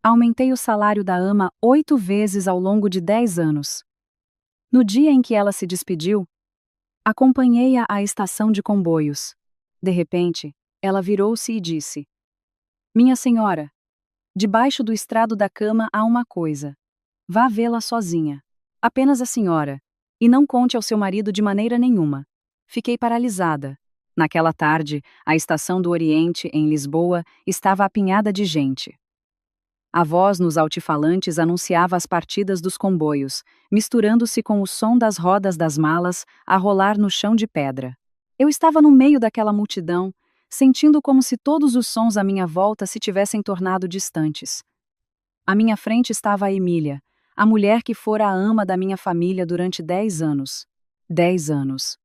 Aumentei o salário da ama 8 vezes ao longo de 10 anos. No dia em que ela se despediu, acompanhei-a à estação de comboios. De repente, ela virou-se e disse: Minha senhora, debaixo do estrado da cama há uma coisa. Vá vê-la sozinha. Apenas a senhora. E não conte ao seu marido de maneira nenhuma. Fiquei paralisada. Naquela tarde, a estação do Oriente, em Lisboa, estava apinhada de gente. A voz nos altifalantes anunciava as partidas dos comboios, misturando-se com o som das rodas das malas a rolar no chão de pedra. Eu estava no meio daquela multidão, sentindo como se todos os sons à minha volta se tivessem tornado distantes. À minha frente estava a Emília, a mulher que fora a ama da minha família durante 10 anos. 10 anos.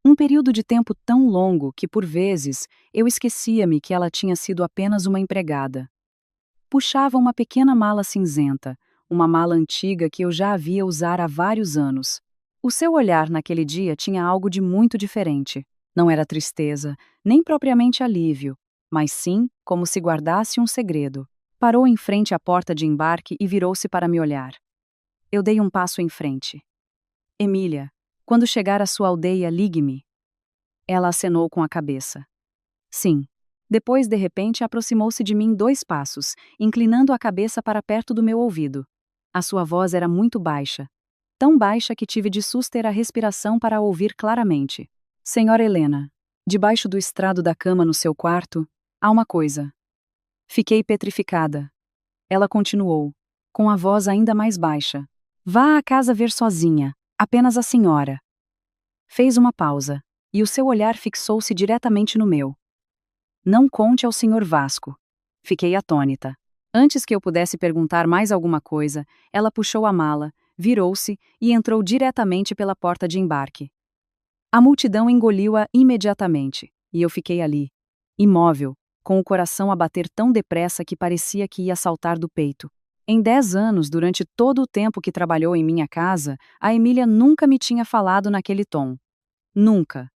Um período de tempo tão longo que, por vezes, eu esquecia-me que ela tinha sido apenas uma empregada. Puxava uma pequena mala cinzenta, uma mala antiga que eu já havia usar há vários anos. O seu olhar naquele dia tinha algo de muito diferente. Não era tristeza, nem propriamente alívio, mas sim como se guardasse um segredo. Parou em frente à porta de embarque e virou-se para me olhar. Eu dei um passo em frente. Emília, quando chegar à sua aldeia, ligue-me. Ela acenou com a cabeça. Sim. Depois, de repente, aproximou-se de mim 2 passos, inclinando a cabeça para perto do meu ouvido. A sua voz era muito baixa. Tão baixa que tive de suster a respiração para a ouvir claramente. Senhora Helena, debaixo do estrado da cama no seu quarto, há uma coisa. Fiquei petrificada. Ela continuou, com a voz ainda mais baixa. Vá à casa ver sozinha, apenas a senhora. Fez uma pausa, e o seu olhar fixou-se diretamente no meu. Não conte ao Sr. Vasco. Fiquei atônita. Antes que eu pudesse perguntar mais alguma coisa, ela puxou a mala, virou-se e entrou diretamente pela porta de embarque. A multidão engoliu-a imediatamente, e eu fiquei ali, imóvel, com o coração a bater tão depressa que parecia que ia saltar do peito. Em 10 anos, durante todo o tempo que trabalhou em minha casa, a Emília nunca me tinha falado naquele tom. Nunca.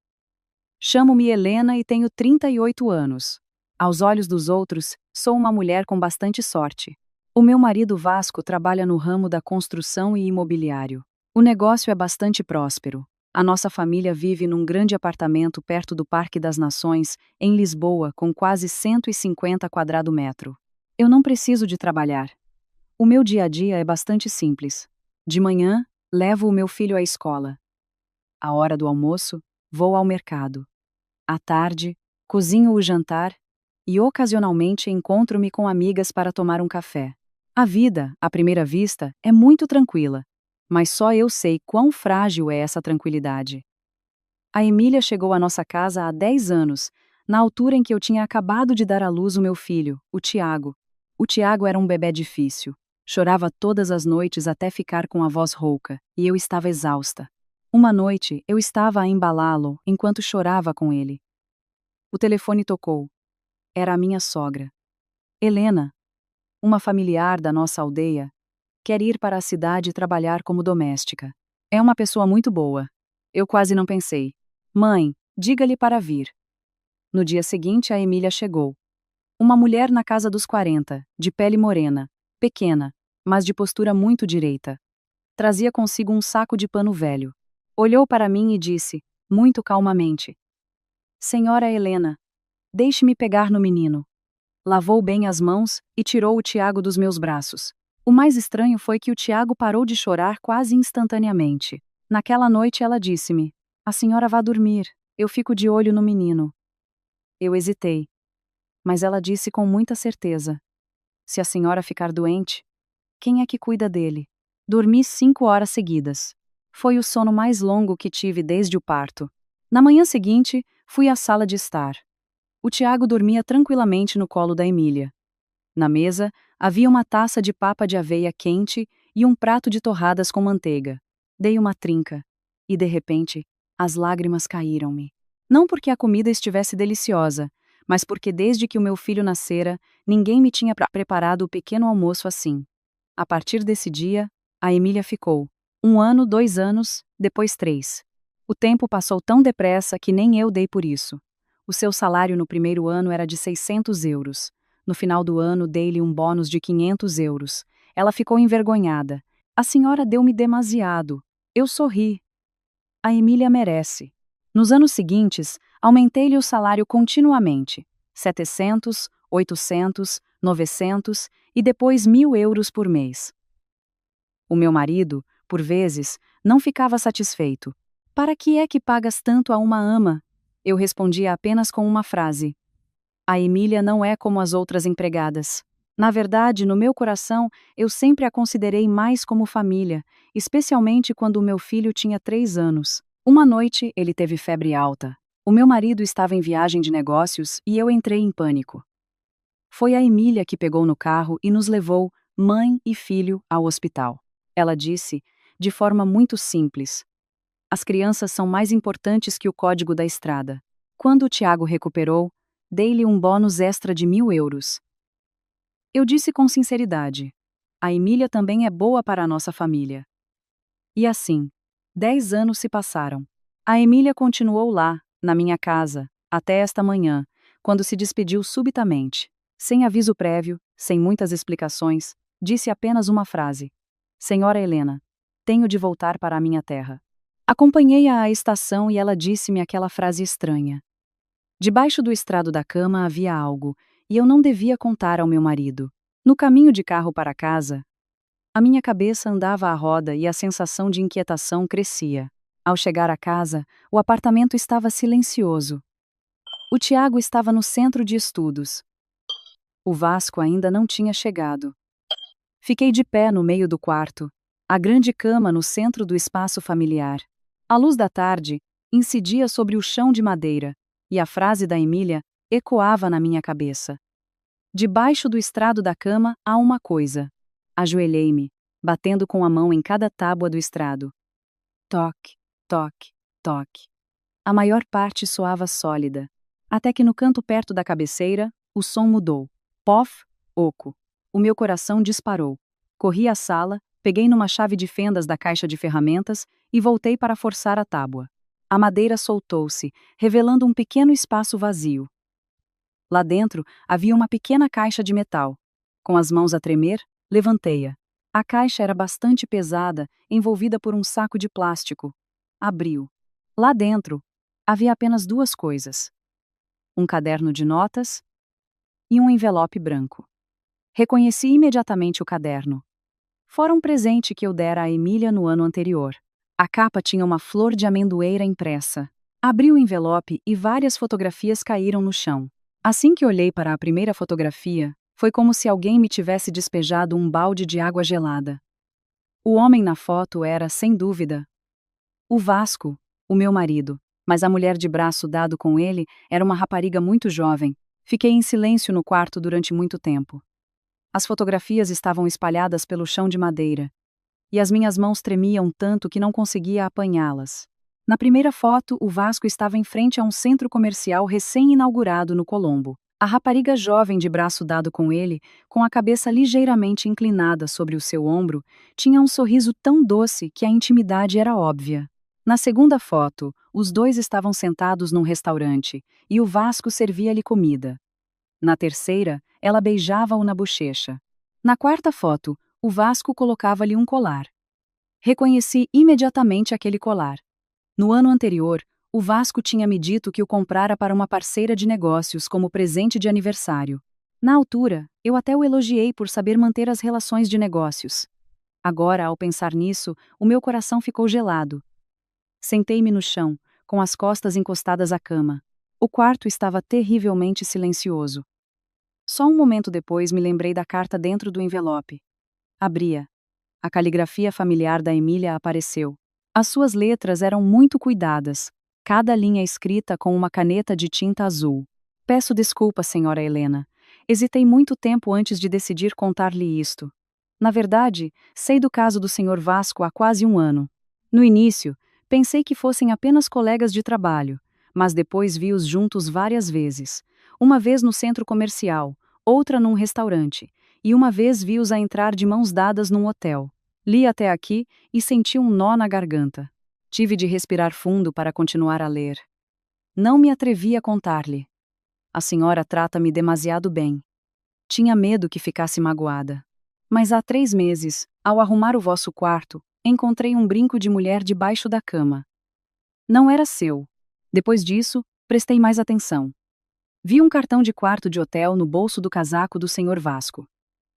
Chamo-me Helena e tenho 38 anos. Aos olhos dos outros, sou uma mulher com bastante sorte. O meu marido Vasco trabalha no ramo da construção e imobiliário. O negócio é bastante próspero. A nossa família vive num grande apartamento perto do Parque das Nações, em Lisboa, com quase 150 quadrados. Eu não preciso de trabalhar. O meu dia a dia é bastante simples. De manhã, levo o meu filho à escola. À hora do almoço, vou ao mercado. À tarde, cozinho o jantar e ocasionalmente encontro-me com amigas para tomar um café. A vida, à primeira vista, é muito tranquila, mas só eu sei quão frágil é essa tranquilidade. A Emília chegou à nossa casa há 10 anos, na altura em que eu tinha acabado de dar à luz o meu filho, o Tiago. O Tiago era um bebé difícil. Chorava todas as noites até ficar com a voz rouca, e eu estava exausta. Uma noite, eu estava a embalá-lo enquanto chorava com ele. O telefone tocou. Era a minha sogra. Helena, uma familiar da nossa aldeia, quer ir para a cidade trabalhar como doméstica. É uma pessoa muito boa. Eu quase não pensei. Mãe, diga-lhe para vir. No dia seguinte, a Emília chegou. Uma mulher na casa dos 40, de pele morena, pequena, mas de postura muito direita. Trazia consigo um saco de pano velho. Olhou para mim e disse, muito calmamente: Senhora Helena, deixe-me pegar no menino. Lavou bem as mãos e tirou o Tiago dos meus braços. O mais estranho foi que o Tiago parou de chorar quase instantaneamente. Naquela noite ela disse-me: A senhora vá dormir, eu fico de olho no menino. Eu hesitei. Mas ela disse com muita certeza: Se a senhora ficar doente, quem é que cuida dele? Dormi 5 horas seguidas. Foi o sono mais longo que tive desde o parto. Na manhã seguinte, fui à sala de estar. O Tiago dormia tranquilamente no colo da Emília. Na mesa, havia uma taça de papa de aveia quente e um prato de torradas com manteiga. Dei uma trinca. E, de repente, as lágrimas caíram-me. Não porque a comida estivesse deliciosa, mas porque desde que o meu filho nascera, ninguém me tinha preparado o pequeno almoço assim. A partir desse dia, a Emília ficou. 1 ano, 2 anos, depois 3. O tempo passou tão depressa que nem eu dei por isso. O seu salário no primeiro ano era de 600 euros. No final do ano, dei-lhe um bônus de 500 euros. Ela ficou envergonhada. A senhora deu-me demasiado. Eu sorri. A Emília merece. Nos anos seguintes, aumentei-lhe o salário continuamente. 700, 800, 900 e depois 1.000 euros por mês. O meu marido, por vezes, não ficava satisfeito. Para que é que pagas tanto a uma ama? Eu respondia apenas com uma frase. A Emília não é como as outras empregadas. Na verdade, no meu coração, eu sempre a considerei mais como família, especialmente quando o meu filho tinha 3 anos. Uma noite, ele teve febre alta. O meu marido estava em viagem de negócios e eu entrei em pânico. Foi a Emília que pegou no carro e nos levou, mãe e filho, ao hospital. Ela disse, de forma muito simples: as crianças são mais importantes que o código da estrada. Quando o Tiago recuperou, dei-lhe um bônus extra de 1.000 euros. Eu disse com sinceridade: a Emília também é boa para a nossa família. E assim, 10 anos se passaram. A Emília continuou lá, na minha casa, até esta manhã, quando se despediu subitamente. Sem aviso prévio, sem muitas explicações, disse apenas uma frase: Senhora Helena, tenho de voltar para a minha terra. Acompanhei-a à estação e ela disse-me aquela frase estranha. Debaixo do estrado da cama havia algo, e eu não devia contar ao meu marido. No caminho de carro para casa, a minha cabeça andava à roda e a sensação de inquietação crescia. Ao chegar à casa, o apartamento estava silencioso. O Tiago estava no centro de estudos. O Vasco ainda não tinha chegado. Fiquei de pé no meio do quarto, a grande cama no centro do espaço familiar. A luz da tarde incidia sobre o chão de madeira, e a frase da Emília ecoava na minha cabeça. Debaixo do estrado da cama há uma coisa. Ajoelhei-me, batendo com a mão em cada tábua do estrado. Toque, toque, toque. A maior parte soava sólida, até que no canto perto da cabeceira, o som mudou. Pof, oco. O meu coração disparou. Corri à sala, peguei numa chave de fendas da caixa de ferramentas e voltei para forçar a tábua. A madeira soltou-se, revelando um pequeno espaço vazio. Lá dentro havia uma pequena caixa de metal. Com as mãos a tremer, levantei-a. A caixa era bastante pesada, envolvida por um saco de plástico. Abriu. Lá dentro, havia apenas 2 coisas: um caderno de notas e um envelope branco. Reconheci imediatamente o caderno. Fora um presente que eu dera a Emília no ano anterior. A capa tinha uma flor de amendoeira impressa. Abri o envelope e várias fotografias caíram no chão. Assim que olhei para a primeira fotografia, foi como se alguém me tivesse despejado um balde de água gelada. O homem na foto era, sem dúvida, o Vasco, o meu marido, mas a mulher de braço dado com ele era uma rapariga muito jovem. Fiquei em silêncio no quarto durante muito tempo. As fotografias estavam espalhadas pelo chão de madeira, e as minhas mãos tremiam tanto que não conseguia apanhá-las. Na primeira foto, o Vasco estava em frente a um centro comercial recém-inaugurado no Colombo. A rapariga jovem de braço dado com ele, com a cabeça ligeiramente inclinada sobre o seu ombro, tinha um sorriso tão doce que a intimidade era óbvia. Na segunda foto, os dois estavam sentados num restaurante, e o Vasco servia-lhe comida. Na terceira, ela beijava-o na bochecha. Na quarta foto, o Vasco colocava-lhe um colar. Reconheci imediatamente aquele colar. No ano anterior, o Vasco tinha me dito que o comprara para uma parceira de negócios como presente de aniversário. Na altura, eu até o elogiei por saber manter as relações de negócios. Agora, ao pensar nisso, o meu coração ficou gelado. Sentei-me no chão, com as costas encostadas à cama. O quarto estava terrivelmente silencioso. Só um momento depois me lembrei da carta dentro do envelope. Abria. A caligrafia familiar da Emília apareceu. As suas letras eram muito cuidadas, cada linha escrita com uma caneta de tinta azul. Peço desculpa, senhora Helena. Hesitei muito tempo antes de decidir contar-lhe isto. Na verdade, sei do caso do senhor Vasco há quase um ano. No início, pensei que fossem apenas colegas de trabalho, mas depois vi-os juntos várias vezes. Uma vez no centro comercial, outra num restaurante, e uma vez vi-os a entrar de mãos dadas num hotel. Li até aqui e senti um nó na garganta. Tive de respirar fundo para continuar a ler. Não me atrevi a contar-lhe. A senhora trata-me demasiado bem. Tinha medo que ficasse magoada. Mas há 3 meses, ao arrumar o vosso quarto, encontrei um brinco de mulher debaixo da cama. Não era seu. Depois disso, prestei mais atenção. Vi um cartão de quarto de hotel no bolso do casaco do Sr. Vasco.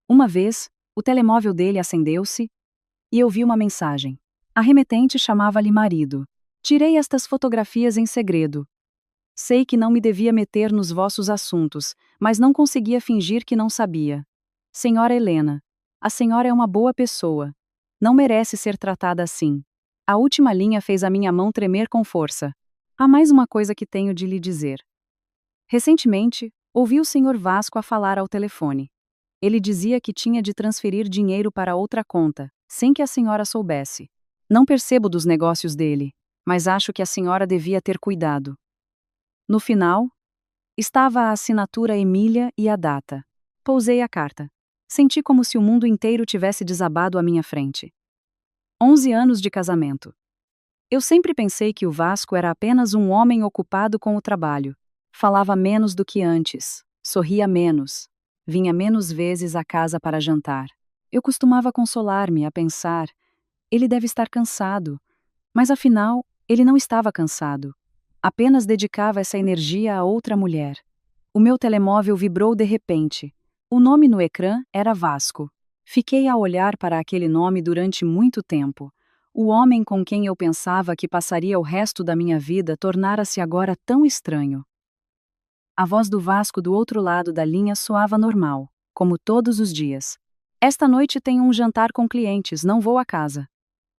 Uma vez, o telemóvel dele acendeu-se e eu vi uma mensagem. A remetente chamava-lhe marido. Tirei estas fotografias em segredo. Sei que não me devia meter nos vossos assuntos, mas não conseguia fingir que não sabia. Senhora Helena, a senhora é uma boa pessoa. Não merece ser tratada assim. A última linha fez a minha mão tremer com força. Há mais uma coisa que tenho de lhe dizer. Recentemente, ouvi o Sr. Vasco a falar ao telefone. Ele dizia que tinha de transferir dinheiro para outra conta, sem que a senhora soubesse. Não percebo dos negócios dele, mas acho que a senhora devia ter cuidado. No final, estava a assinatura Emília e a data. Pousei a carta. Senti como se o mundo inteiro tivesse desabado à minha frente. 11 anos de casamento. Eu sempre pensei que o Vasco era apenas um homem ocupado com o trabalho. Falava menos do que antes, sorria menos, vinha menos vezes à casa para jantar. Eu costumava consolar-me a pensar, ele deve estar cansado. Mas afinal, ele não estava cansado. Apenas dedicava essa energia a outra mulher. O meu telemóvel vibrou de repente. O nome no ecrã era Vasco. Fiquei a olhar para aquele nome durante muito tempo. O homem com quem eu pensava que passaria o resto da minha vida tornara-se agora tão estranho. A voz do Vasco do outro lado da linha soava normal, como todos os dias. Esta noite tenho um jantar com clientes, não vou à casa.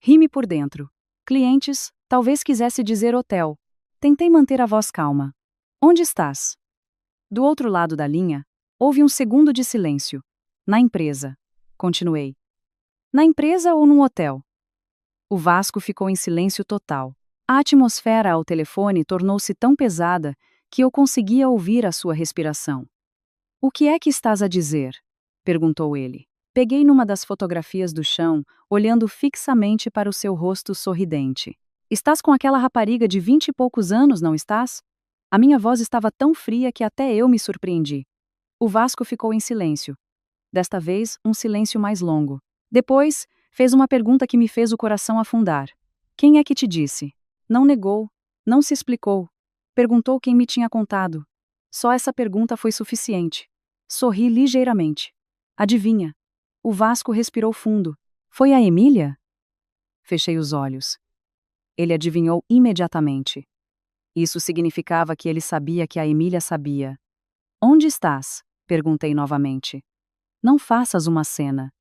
Ri-me por dentro. Clientes, talvez quisesse dizer hotel. Tentei manter a voz calma. Onde estás? Do outro lado da linha, houve um segundo de silêncio. Na empresa. Continuei. Na empresa ou num hotel? O Vasco ficou em silêncio total. A atmosfera ao telefone tornou-se tão pesada que eu conseguia ouvir a sua respiração. O que é que estás a dizer? Perguntou ele. Peguei numa das fotografias do chão, olhando fixamente para o seu rosto sorridente. Estás com aquela rapariga de 20 e poucos anos, não estás? A minha voz estava tão fria que até eu me surpreendi. O Vasco ficou em silêncio. Desta vez, um silêncio mais longo. Depois, fez uma pergunta que me fez o coração afundar. Quem é que te disse? Não negou, não se explicou. Perguntou quem me tinha contado. Só essa pergunta foi suficiente. Sorri ligeiramente. Adivinha? O Vasco respirou fundo. Foi a Emília? Fechei os olhos. Ele adivinhou imediatamente. Isso significava que ele sabia que a Emília sabia. Onde estás? Perguntei novamente. Não faças uma cena.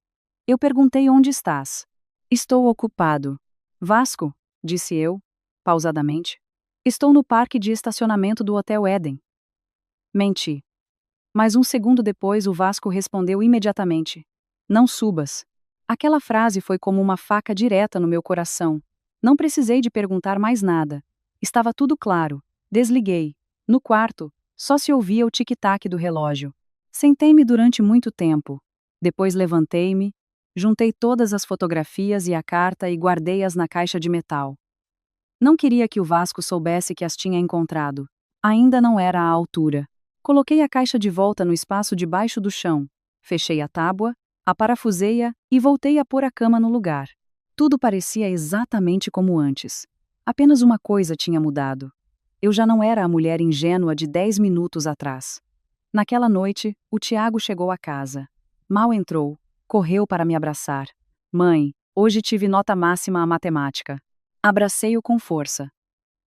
Eu perguntei onde estás. Estou ocupado. Vasco, disse eu, pausadamente. Estou no parque de estacionamento do Hotel Éden. Menti. Mas um segundo depois o Vasco respondeu imediatamente. Não subas. Aquela frase foi como uma faca direta no meu coração. Não precisei de perguntar mais nada. Estava tudo claro. Desliguei. No quarto, só se ouvia o tic-tac do relógio. Sentei-me durante muito tempo. Depois levantei-me, juntei todas as fotografias e a carta e guardei-as na caixa de metal. Não queria que o Vasco soubesse que as tinha encontrado. Ainda não era à altura. Coloquei a caixa de volta no espaço debaixo do chão. Fechei a tábua, a parafusei-a e voltei a pôr a cama no lugar. Tudo parecia exatamente como antes. Apenas uma coisa tinha mudado. Eu já não era a mulher ingênua de 10 minutos atrás. Naquela noite, o Tiago chegou à casa. Mal entrou, correu para me abraçar. Mãe, hoje tive nota máxima à matemática. Abracei-o com força.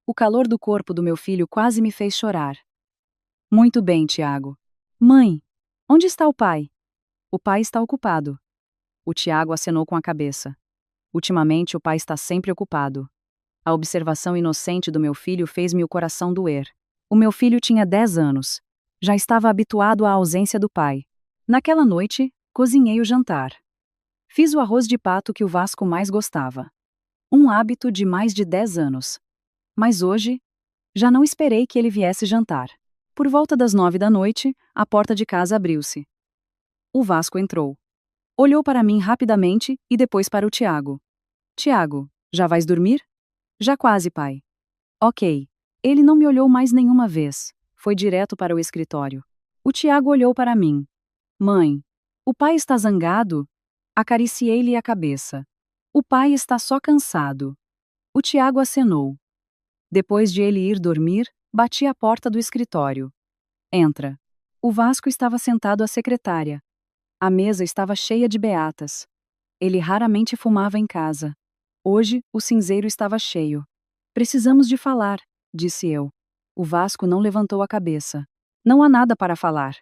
O calor do corpo do meu filho quase me fez chorar. Muito bem, Tiago. Mãe, onde está o pai? O pai está ocupado. O Tiago acenou com a cabeça. Ultimamente o pai está sempre ocupado. A observação inocente do meu filho fez-me o coração doer. O meu filho tinha 10 anos. Já estava habituado à ausência do pai. Naquela noite, cozinhei o jantar. Fiz o arroz de pato que o Vasco mais gostava. Um hábito de mais de 10 anos. Mas hoje, já não esperei que ele viesse jantar. Por volta das 9 da noite, a porta de casa abriu-se. O Vasco entrou. Olhou para mim rapidamente e depois para o Tiago. Tiago, já vais dormir? Já quase, pai. Ok. Ele não me olhou mais nenhuma vez. Foi direto para o escritório. O Tiago olhou para mim. Mãe, o pai está zangado? Acariciei-lhe a cabeça. O pai está só cansado. O Tiago acenou. Depois de ele ir dormir, bati à porta do escritório. Entra. O Vasco estava sentado à secretária. A mesa estava cheia de beatas. Ele raramente fumava em casa. Hoje, o cinzeiro estava cheio. Precisamos de falar, disse eu. O Vasco não levantou a cabeça. Não há nada para falar.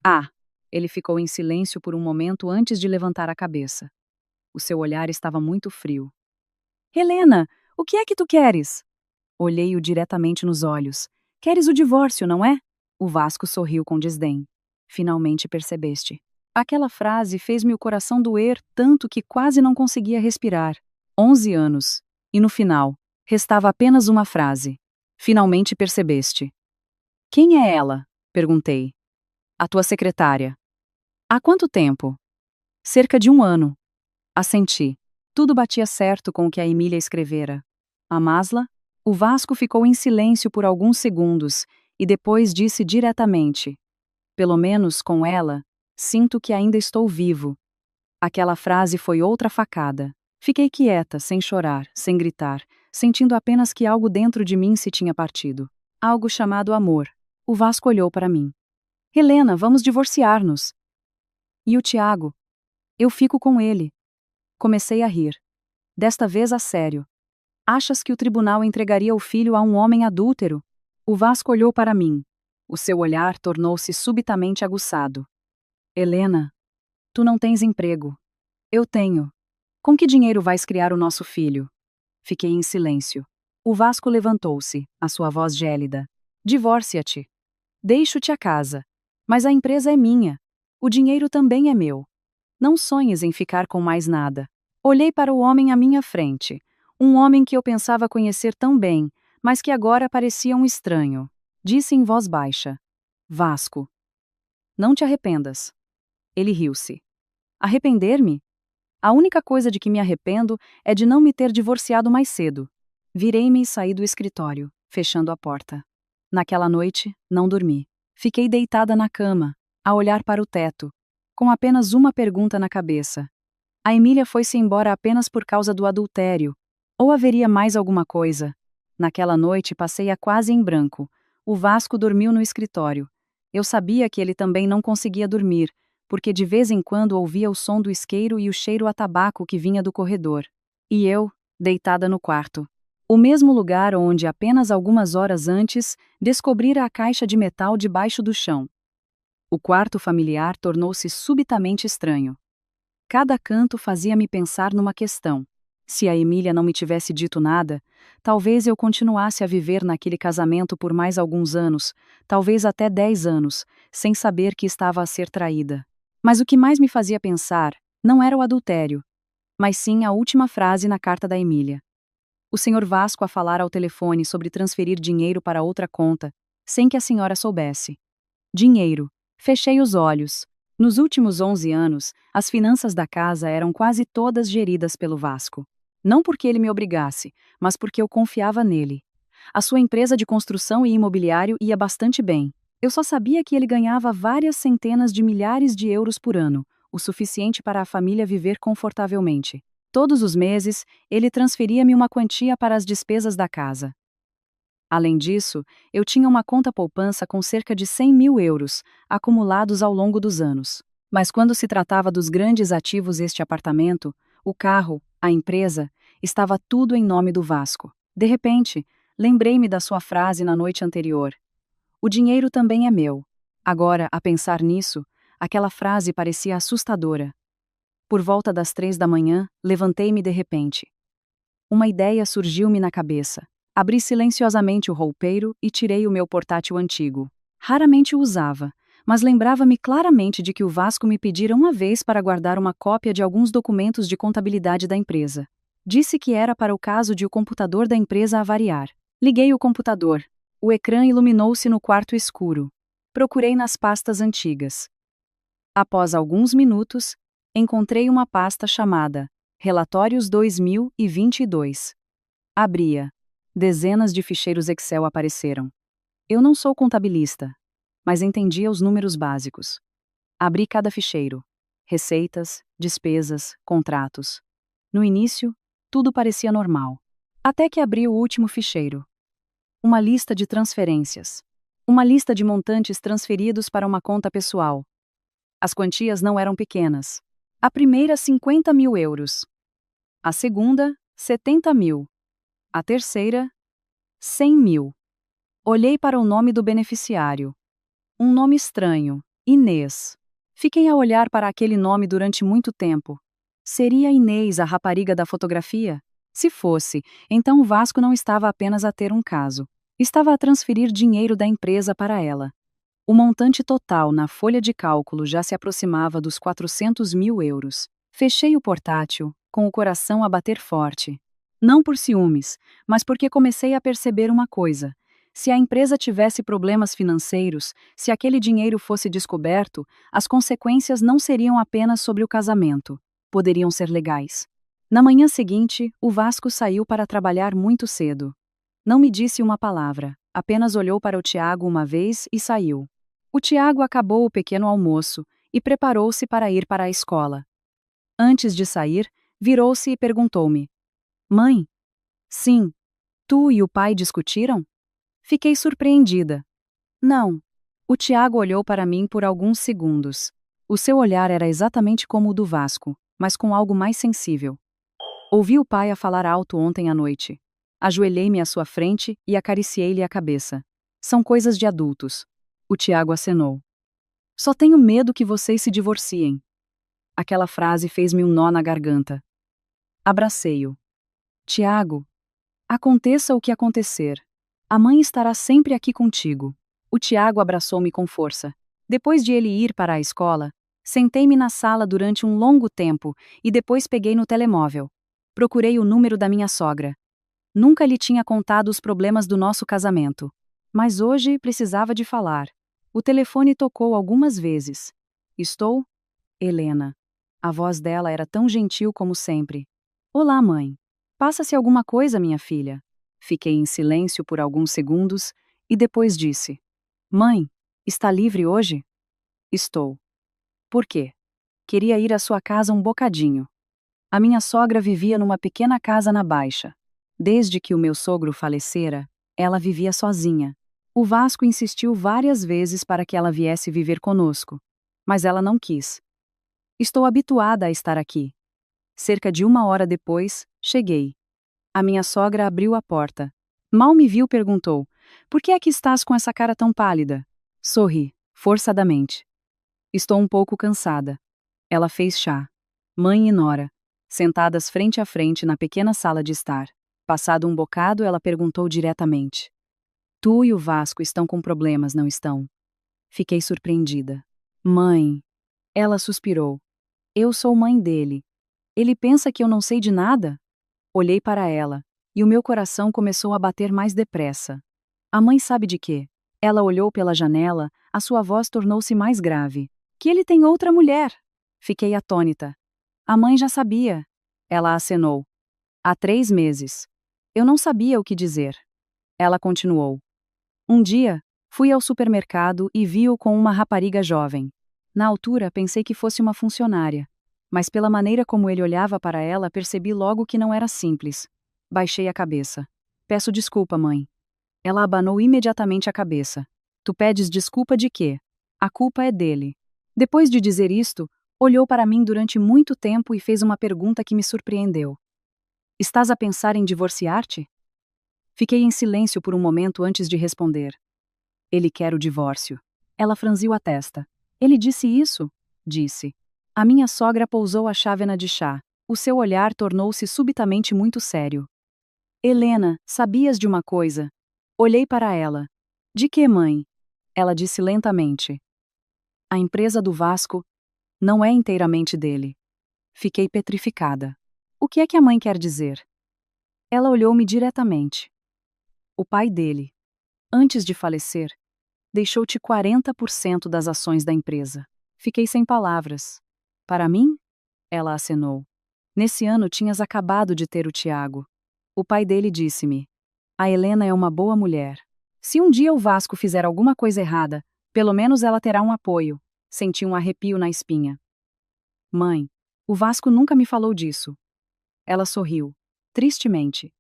Ah! Ele ficou em silêncio por um momento antes de levantar a cabeça. O seu olhar estava muito frio. Helena, o que é que tu queres? Olhei-o diretamente nos olhos. Queres o divórcio, não é? O Vasco sorriu com desdém. Finalmente percebeste. Aquela frase fez-me o coração doer tanto que quase não conseguia respirar. 11 anos. E no final, restava apenas uma frase. Finalmente percebeste. Quem é ela? Perguntei. A tua secretária. Há quanto tempo? Cerca de 1 ano. Assenti. Tudo batia certo com o que a Emília escrevera. A Masla? O Vasco ficou em silêncio por alguns segundos e depois disse diretamente: pelo menos com ela, sinto que ainda estou vivo. Aquela frase foi outra facada. Fiquei quieta, sem chorar, sem gritar, sentindo apenas que algo dentro de mim se tinha partido. Algo chamado amor. O Vasco olhou para mim. Helena, vamos divorciar-nos. E o Tiago? Eu fico com ele. Comecei a rir. Desta vez a sério. Achas que o tribunal entregaria o filho a um homem adúltero? O Vasco olhou para mim. O seu olhar tornou-se subitamente aguçado. Helena, tu não tens emprego. Eu tenho. Com que dinheiro vais criar o nosso filho? Fiquei em silêncio. O Vasco levantou-se, a sua voz gélida. Divorcia-te. Deixo-te a casa. Mas a empresa é minha. O dinheiro também é meu. Não sonhes em ficar com mais nada. Olhei para o homem à minha frente. Um homem que eu pensava conhecer tão bem, mas que agora parecia um estranho. Disse em voz baixa. Vasco. Não te arrependas. Ele riu-se. Arrepender-me? A única coisa de que me arrependo é de não me ter divorciado mais cedo. Virei-me e saí do escritório, fechando a porta. Naquela noite, não dormi. Fiquei deitada na cama, a olhar para o teto, com apenas uma pergunta na cabeça. A Emília foi-se embora apenas por causa do adultério. Ou haveria mais alguma coisa? Naquela noite passei-a quase em branco. O Vasco dormiu no escritório. Eu sabia que ele também não conseguia dormir, porque de vez em quando ouvia o som do isqueiro e o cheiro a tabaco que vinha do corredor. E eu, deitada no quarto. O mesmo lugar onde, apenas algumas horas antes, descobrira a caixa de metal debaixo do chão. O quarto familiar tornou-se subitamente estranho. Cada canto fazia-me pensar numa questão. Se a Emília não me tivesse dito nada, talvez eu continuasse a viver naquele casamento por mais alguns anos, talvez até 10 anos, sem saber que estava a ser traída. Mas o que mais me fazia pensar não era o adultério, mas sim a última frase na carta da Emília. O senhor Vasco a falar ao telefone sobre transferir dinheiro para outra conta, sem que a senhora soubesse. Dinheiro. Fechei os olhos. Nos últimos 11 anos, as finanças da casa eram quase todas geridas pelo Vasco. Não porque ele me obrigasse, mas porque eu confiava nele. A sua empresa de construção e imobiliário ia bastante bem. Eu só sabia que ele ganhava várias centenas de milhares de euros por ano, o suficiente para a família viver confortavelmente. Todos os meses, ele transferia-me uma quantia para as despesas da casa. Além disso, eu tinha uma conta poupança com cerca de 100 mil euros, acumulados ao longo dos anos. Mas quando se tratava dos grandes ativos deste apartamento, o carro, a empresa, estava tudo em nome do Vasco. De repente, lembrei-me da sua frase na noite anterior. O dinheiro também é meu. Agora, a pensar nisso, aquela frase parecia assustadora. Por volta das 3 da manhã, levantei-me de repente. Uma ideia surgiu-me na cabeça. Abri silenciosamente o roupeiro e tirei o meu portátil antigo. Raramente o usava, mas lembrava-me claramente de que o Vasco me pedira uma vez para guardar uma cópia de alguns documentos de contabilidade da empresa. Disse que era para o caso de o computador da empresa avariar. Liguei o computador. O ecrã iluminou-se no quarto escuro. Procurei nas pastas antigas. Após alguns minutos, encontrei uma pasta chamada Relatórios 2022. Abria. Dezenas de ficheiros Excel apareceram. Eu não sou contabilista, mas entendia os números básicos. Abri cada ficheiro. Receitas, despesas, contratos. No início, tudo parecia normal. Até que abri o último ficheiro. Uma lista de transferências. Uma lista de montantes transferidos para uma conta pessoal. As quantias não eram pequenas. A primeira, 50 mil euros. A segunda, 70 mil. A terceira, 100 mil. Olhei para o nome do beneficiário. Um nome estranho, Inês. Fiquei a olhar para aquele nome durante muito tempo. Seria Inês a rapariga da fotografia? Se fosse, então o Vasco não estava apenas a ter um caso. Estava a transferir dinheiro da empresa para ela. O montante total na folha de cálculo já se aproximava dos 400 mil euros. Fechei o portátil, com o coração a bater forte. Não por ciúmes, mas porque comecei a perceber uma coisa. Se a empresa tivesse problemas financeiros, se aquele dinheiro fosse descoberto, as consequências não seriam apenas sobre o casamento. Poderiam ser legais. Na manhã seguinte, o Vasco saiu para trabalhar muito cedo. Não me disse uma palavra, apenas olhou para o Tiago uma vez e saiu. O Tiago acabou o pequeno almoço e preparou-se para ir para a escola. Antes de sair, virou-se e perguntou-me: Mãe? Sim. Tu e o pai discutiram? Fiquei surpreendida. Não. O Tiago olhou para mim por alguns segundos. O seu olhar era exatamente como o do Vasco, mas com algo mais sensível. Ouvi o pai a falar alto ontem à noite. Ajoelhei-me à sua frente e acariciei-lhe a cabeça. São coisas de adultos. O Tiago acenou. Só tenho medo que vocês se divorciem. Aquela frase fez-me um nó na garganta. Abracei-o. Tiago, aconteça o que acontecer, a mãe estará sempre aqui contigo. O Tiago abraçou-me com força. Depois de ele ir para a escola, sentei-me na sala durante um longo tempo e depois peguei no telemóvel. Procurei o número da minha sogra. Nunca lhe tinha contado os problemas do nosso casamento. Mas hoje precisava de falar. O telefone tocou algumas vezes. Estou? Helena. A voz dela era tão gentil como sempre. Olá, mãe. Passa-se alguma coisa, minha filha? Fiquei em silêncio por alguns segundos e depois disse: Mãe, está livre hoje? Estou. Por quê? Queria ir à sua casa um bocadinho. A minha sogra vivia numa pequena casa na Baixa. Desde que o meu sogro falecera, ela vivia sozinha. O Vasco insistiu várias vezes para que ela viesse viver conosco, mas ela não quis. Estou habituada a estar aqui. Cerca de 1 hora depois, cheguei. A minha sogra abriu a porta. Mal me viu, perguntou: Por que é que estás com essa cara tão pálida? Sorri, forçadamente. Estou um pouco cansada. Ela fez chá. Mãe e nora, sentadas frente a frente na pequena sala de estar. Passado um bocado, ela perguntou diretamente: Tu e o Vasco estão com problemas, não estão? Fiquei surpreendida. Mãe. Ela suspirou. Eu sou mãe dele. Ele pensa que eu não sei de nada? Olhei para ela, e o meu coração começou a bater mais depressa. A mãe sabe de quê? Ela olhou pela janela, a sua voz tornou-se mais grave. Que ele tem outra mulher. Fiquei atônita. A mãe já sabia. Ela acenou. Há 3 meses. Eu não sabia o que dizer. Ela continuou. Um dia, fui ao supermercado e vi-o com uma rapariga jovem. Na altura, pensei que fosse uma funcionária. Mas pela maneira como ele olhava para ela, percebi logo que não era simples. Baixei a cabeça. Peço desculpa, mãe. Ela abanou imediatamente a cabeça. Tu pedes desculpa de quê? A culpa é dele. Depois de dizer isto, olhou para mim durante muito tempo e fez uma pergunta que me surpreendeu. Estás a pensar em divorciar-te? Fiquei em silêncio por um momento antes de responder. Ele quer o divórcio. Ela franziu a testa. Ele disse isso? Disse. A minha sogra pousou a chávena de chá. O seu olhar tornou-se subitamente muito sério. Helena, sabias de uma coisa? Olhei para ela. De que, mãe? Ela disse lentamente. A empresa do Vasco não é inteiramente dele. Fiquei petrificada. O que é que a mãe quer dizer? Ela olhou-me diretamente. O pai dele, antes de falecer, deixou-te 40% das ações da empresa. Fiquei sem palavras. Para mim? Ela acenou. Nesse ano tinhas acabado de ter o Tiago. O pai dele disse-me: A Helena é uma boa mulher. Se um dia o Vasco fizer alguma coisa errada, pelo menos ela terá um apoio. Senti um arrepio na espinha. Mãe, o Vasco nunca me falou disso. Ela sorriu, tristemente.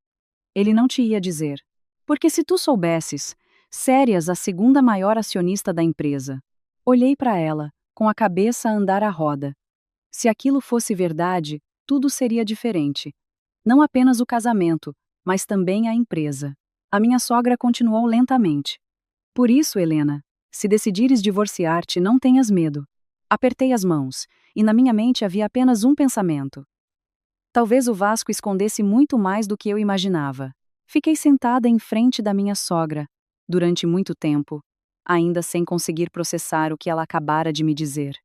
Ele não te ia dizer. Porque se tu soubesses, sérias a segunda maior acionista da empresa. Olhei para ela, com a cabeça a andar à roda. Se aquilo fosse verdade, tudo seria diferente. Não apenas o casamento, mas também a empresa. A minha sogra continuou lentamente. Por isso, Helena, se decidires divorciar-te, não tenhas medo. Apertei as mãos, e na minha mente havia apenas um pensamento. Talvez o Vasco escondesse muito mais do que eu imaginava. Fiquei sentada em frente da minha sogra, durante muito tempo, ainda sem conseguir processar o que ela acabara de me dizer.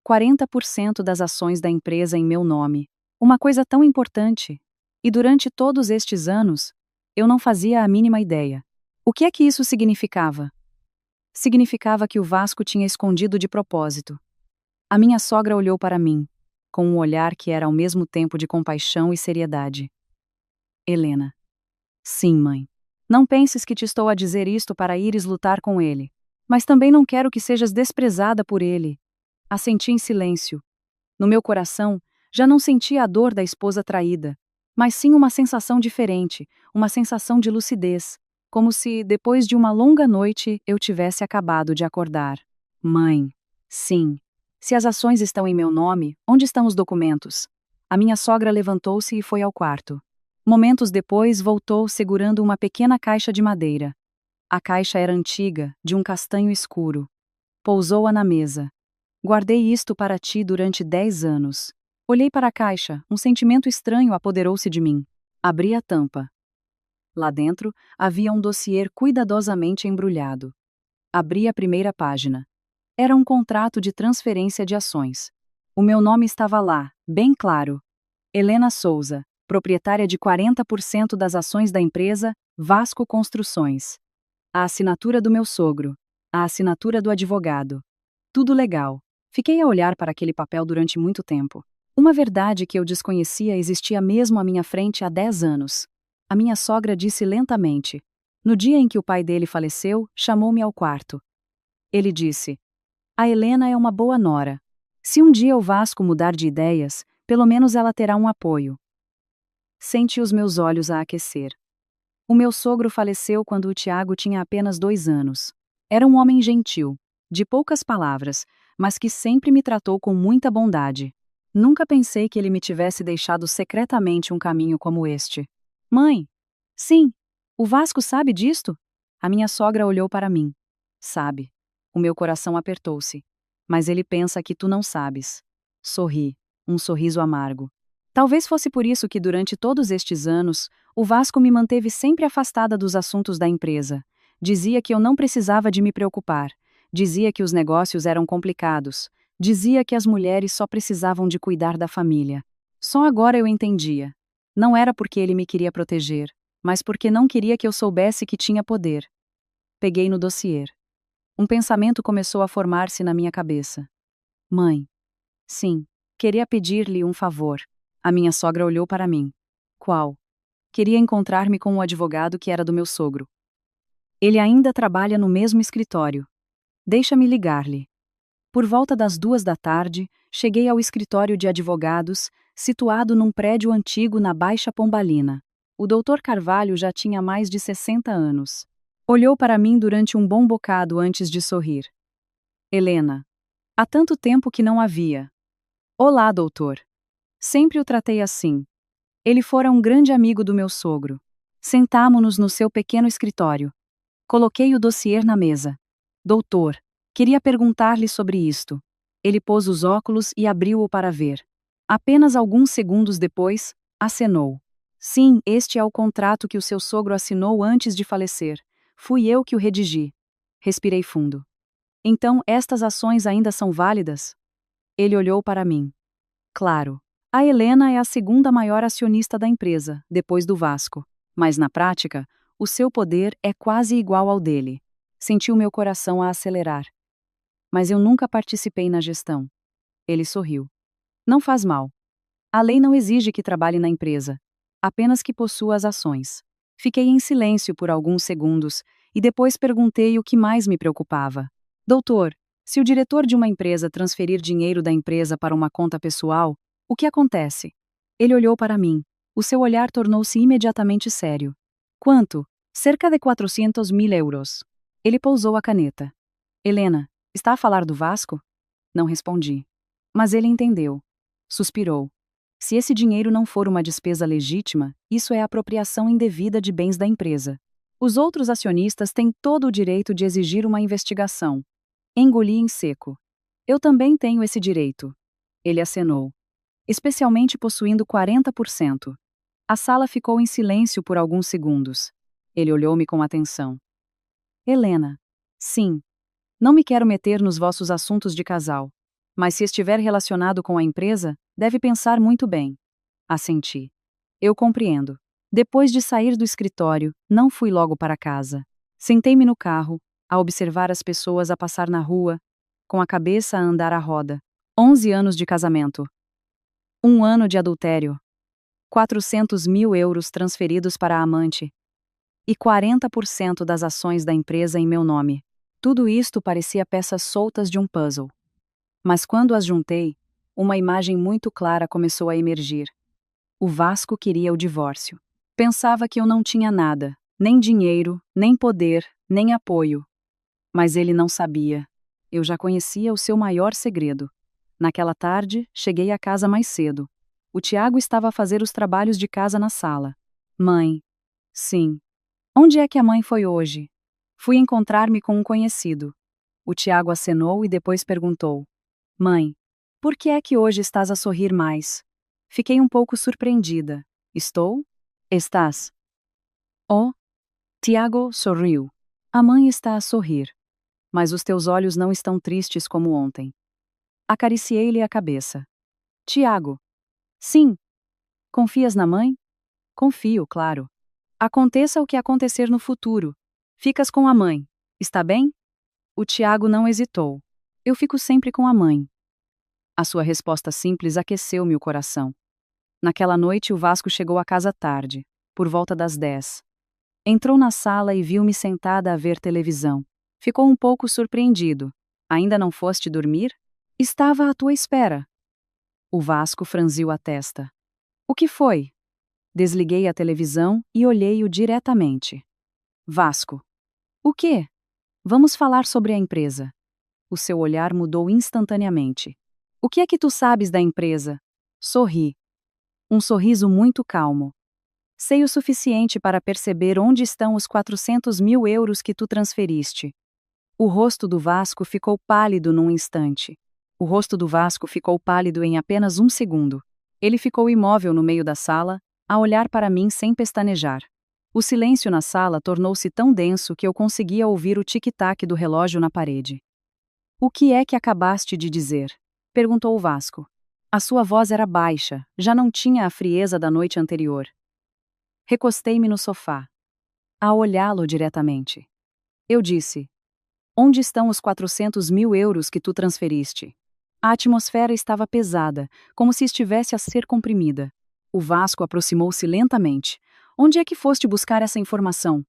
40% das ações da empresa em meu nome. Uma coisa tão importante. E durante todos estes anos, eu não fazia a mínima ideia. O que é que isso significava? Significava que o Vasco tinha escondido de propósito. A minha sogra olhou para mim, com um olhar que era ao mesmo tempo de compaixão e seriedade. Helena. Sim, mãe. Não penses que te estou a dizer isto para ires lutar com ele. Mas também não quero que sejas desprezada por ele. Assenti em silêncio. No meu coração, já não sentia a dor da esposa traída, mas sim uma sensação diferente, uma sensação de lucidez, como se, depois de uma longa noite, eu tivesse acabado de acordar. Mãe. Sim. Se as ações estão em meu nome, onde estão os documentos? A minha sogra levantou-se e foi ao quarto. Momentos depois, voltou segurando uma pequena caixa de madeira. A caixa era antiga, de um castanho escuro. Pousou-a na mesa. Guardei isto para ti durante 10 anos. Olhei para a caixa, um sentimento estranho apoderou-se de mim. Abri a tampa. Lá dentro, havia um dossiê cuidadosamente embrulhado. Abri a primeira página. Era um contrato de transferência de ações. O meu nome estava lá, bem claro. Helena Souza, proprietária de 40% das ações da empresa Vasco Construções. A assinatura do meu sogro. A assinatura do advogado. Tudo legal. Fiquei a olhar para aquele papel durante muito tempo. Uma verdade que eu desconhecia existia mesmo à minha frente há 10 anos. A minha sogra disse lentamente. No dia em que o pai dele faleceu, chamou-me ao quarto. Ele disse: a Helena é uma boa nora. Se um dia o Vasco mudar de ideias, pelo menos ela terá um apoio. Senti os meus olhos a aquecer. O meu sogro faleceu quando o Tiago tinha apenas 2 anos. Era um homem gentil, de poucas palavras, mas que sempre me tratou com muita bondade. Nunca pensei que ele me tivesse deixado secretamente um caminho como este. Mãe! Sim! O Vasco sabe disto? A minha sogra olhou para mim. Sabe. O meu coração apertou-se. Mas ele pensa que tu não sabes. Sorri, um sorriso amargo. Talvez fosse por isso que durante todos estes anos, o Vasco me manteve sempre afastada dos assuntos da empresa. Dizia que eu não precisava de me preocupar. Dizia que os negócios eram complicados. Dizia que as mulheres só precisavam de cuidar da família. Só agora eu entendia. Não era porque ele me queria proteger, mas porque não queria que eu soubesse que tinha poder. Peguei no dossiê. Um pensamento começou a formar-se na minha cabeça. Mãe. Sim, queria pedir-lhe um favor. A minha sogra olhou para mim. Qual? Queria encontrar-me com o advogado que era do meu sogro. Ele ainda trabalha no mesmo escritório. Deixa-me ligar-lhe. Por volta das 2 da tarde, cheguei ao escritório de advogados, situado num prédio antigo na Baixa Pombalina. O Dr. Carvalho já tinha mais de 60 anos. Olhou para mim durante um bom bocado antes de sorrir. Helena. Há tanto tempo que não a via. Olá, doutor. Sempre o tratei assim. Ele fora um grande amigo do meu sogro. Sentámo-nos no seu pequeno escritório. Coloquei o dossiê na mesa. Doutor, queria perguntar-lhe sobre isto. Ele pôs os óculos e abriu-o para ver. Apenas alguns segundos depois, acenou. Sim, este é o contrato que o seu sogro assinou antes de falecer. Fui eu que o redigi. Respirei fundo. Então, estas ações ainda são válidas? Ele olhou para mim. Claro. A Helena é a segunda maior acionista da empresa, depois do Vasco. Mas na prática, o seu poder é quase igual ao dele. Senti o meu coração a acelerar. Mas eu nunca participei na gestão. Ele sorriu. Não faz mal. A lei não exige que trabalhe na empresa, apenas que possua as ações. Fiquei em silêncio por alguns segundos e depois perguntei o que mais me preocupava. Doutor, Se o diretor de uma empresa transferir dinheiro da empresa para uma conta pessoal, o que acontece? Ele olhou para mim. O seu olhar tornou-se imediatamente sério. Quanto? Cerca de 400.000 euros. Ele pousou a caneta. Helena, está a falar do Vasco? Não respondi. Mas ele entendeu. Suspirou. Se esse dinheiro não for uma despesa legítima, isso é apropriação indevida de bens da empresa. Os outros acionistas têm todo o direito de exigir uma investigação. Engoli em seco. Eu também tenho esse direito. Ele acenou. Especialmente possuindo 40%. A sala ficou em silêncio por alguns segundos. Ele olhou-me com atenção. Helena. Sim. Não me quero meter nos vossos assuntos de casal. Mas se estiver relacionado com a empresa, deve pensar muito bem. Assenti. Eu compreendo. Depois de sair do escritório, não fui logo para casa. Sentei-me no carro, a observar as pessoas a passar na rua, com a cabeça a andar à roda. 11 anos de casamento. 1 ano de adultério. 400.000 euros transferidos para a amante. E 40% das ações da empresa em meu nome. Tudo isto parecia peças soltas de um puzzle. Mas quando as juntei, uma imagem muito clara começou a emergir. O Vasco queria o divórcio. Pensava que eu não tinha nada, nem dinheiro, nem poder, nem apoio. Mas ele não sabia. Eu já conhecia o seu maior segredo. Naquela tarde, cheguei à casa mais cedo. O Tiago estava a fazer os trabalhos de casa na sala. Mãe. Sim. Onde é que a mãe foi hoje? Fui encontrar-me com um conhecido. O Tiago acenou e depois perguntou. Mãe, por que é que hoje estás a sorrir mais? Fiquei um pouco surpreendida. Estou? Estás? Oh. Tiago sorriu. A mãe está a sorrir. Mas os teus olhos não estão tristes como ontem. Acariciei-lhe a cabeça. Tiago. Sim. Confias na mãe? Confio, claro. Aconteça o que acontecer no futuro. Ficas com a mãe. Está bem? O Tiago não hesitou. Eu fico sempre com a mãe. A sua resposta simples aqueceu-me o coração. Naquela noite o Vasco chegou à casa tarde, por volta das 10. Entrou na sala e viu-me sentada a ver televisão. Ficou um pouco surpreendido. Ainda não foste dormir? Estava à tua espera. O Vasco franziu a testa. O que foi? Desliguei a televisão e olhei-o diretamente. Vasco. O quê? Vamos falar sobre a empresa. O seu olhar mudou instantaneamente. O que é que tu sabes da empresa? Sorri. Um sorriso muito calmo. Sei o suficiente para perceber onde estão os 400.000 euros que tu transferiste. O rosto do Vasco ficou pálido num instante. O rosto do Vasco ficou pálido em apenas um segundo. Ele ficou imóvel no meio da sala, a olhar para mim sem pestanejar. O silêncio na sala tornou-se tão denso que eu conseguia ouvir o tic-tac do relógio na parede. O que é que acabaste de dizer? Perguntou o Vasco. A sua voz era baixa, já não tinha a frieza da noite anterior. Recostei-me no sofá, a olhá-lo diretamente. Eu disse: onde estão os 400.000 euros que tu transferiste? A atmosfera estava pesada, como se estivesse a ser comprimida. O Vasco aproximou-se lentamente. Onde é que foste buscar essa informação?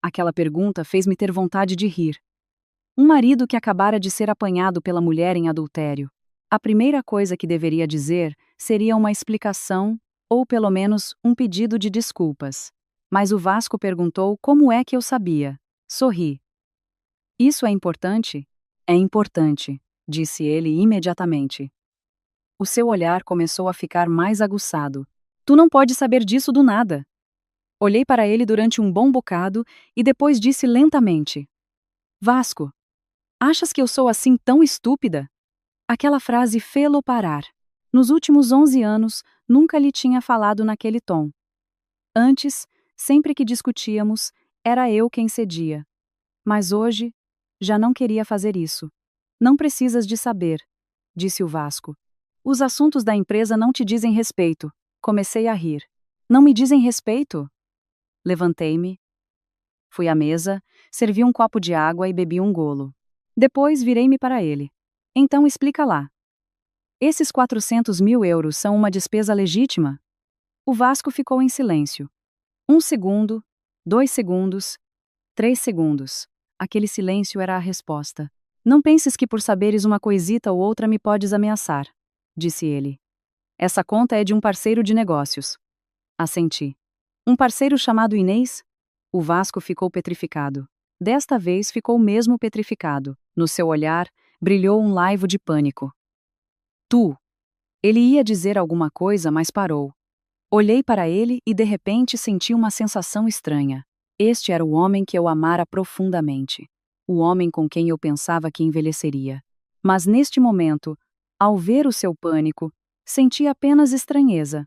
Aquela pergunta fez-me ter vontade de rir. Um marido que acabara de ser apanhado pela mulher em adultério. A primeira coisa que deveria dizer seria uma explicação, ou pelo menos um pedido de desculpas. Mas o Vasco perguntou como é que eu sabia. Sorri. Isso é importante? É importante, disse ele imediatamente. O seu olhar começou a ficar mais aguçado. Tu não pode saber disso do nada. Olhei para ele durante um bom bocado e depois disse lentamente: Vasco, achas que eu sou assim tão estúpida? Aquela frase fê-lo parar. Nos últimos 11 anos, nunca lhe tinha falado naquele tom. Antes, sempre que discutíamos, era eu quem cedia. Mas hoje, já não queria fazer isso. Não precisas de saber, disse o Vasco. Os assuntos da empresa não te dizem respeito. Comecei a rir. Não me dizem respeito? Levantei-me. Fui à mesa, servi um copo de água e bebi um golo. Depois virei-me para ele. Então explica lá. Esses 400.000 euros são uma despesa legítima? O Vasco ficou em silêncio. 1 segundo, 2 segundos, 3 segundos. Aquele silêncio era a resposta. Não penses que por saberes uma coisita ou outra me podes ameaçar, disse ele. Essa conta é de um parceiro de negócios. Assenti. Um parceiro chamado Inês? O Vasco ficou petrificado. Desta vez ficou mesmo petrificado. No seu olhar, brilhou um laivo de pânico. Tu! Ele ia dizer alguma coisa, mas parou. Olhei para ele e de repente senti uma sensação estranha. Este era o homem que eu amara profundamente. O homem com quem eu pensava que envelheceria. Mas neste momento, ao ver o seu pânico, senti apenas estranheza.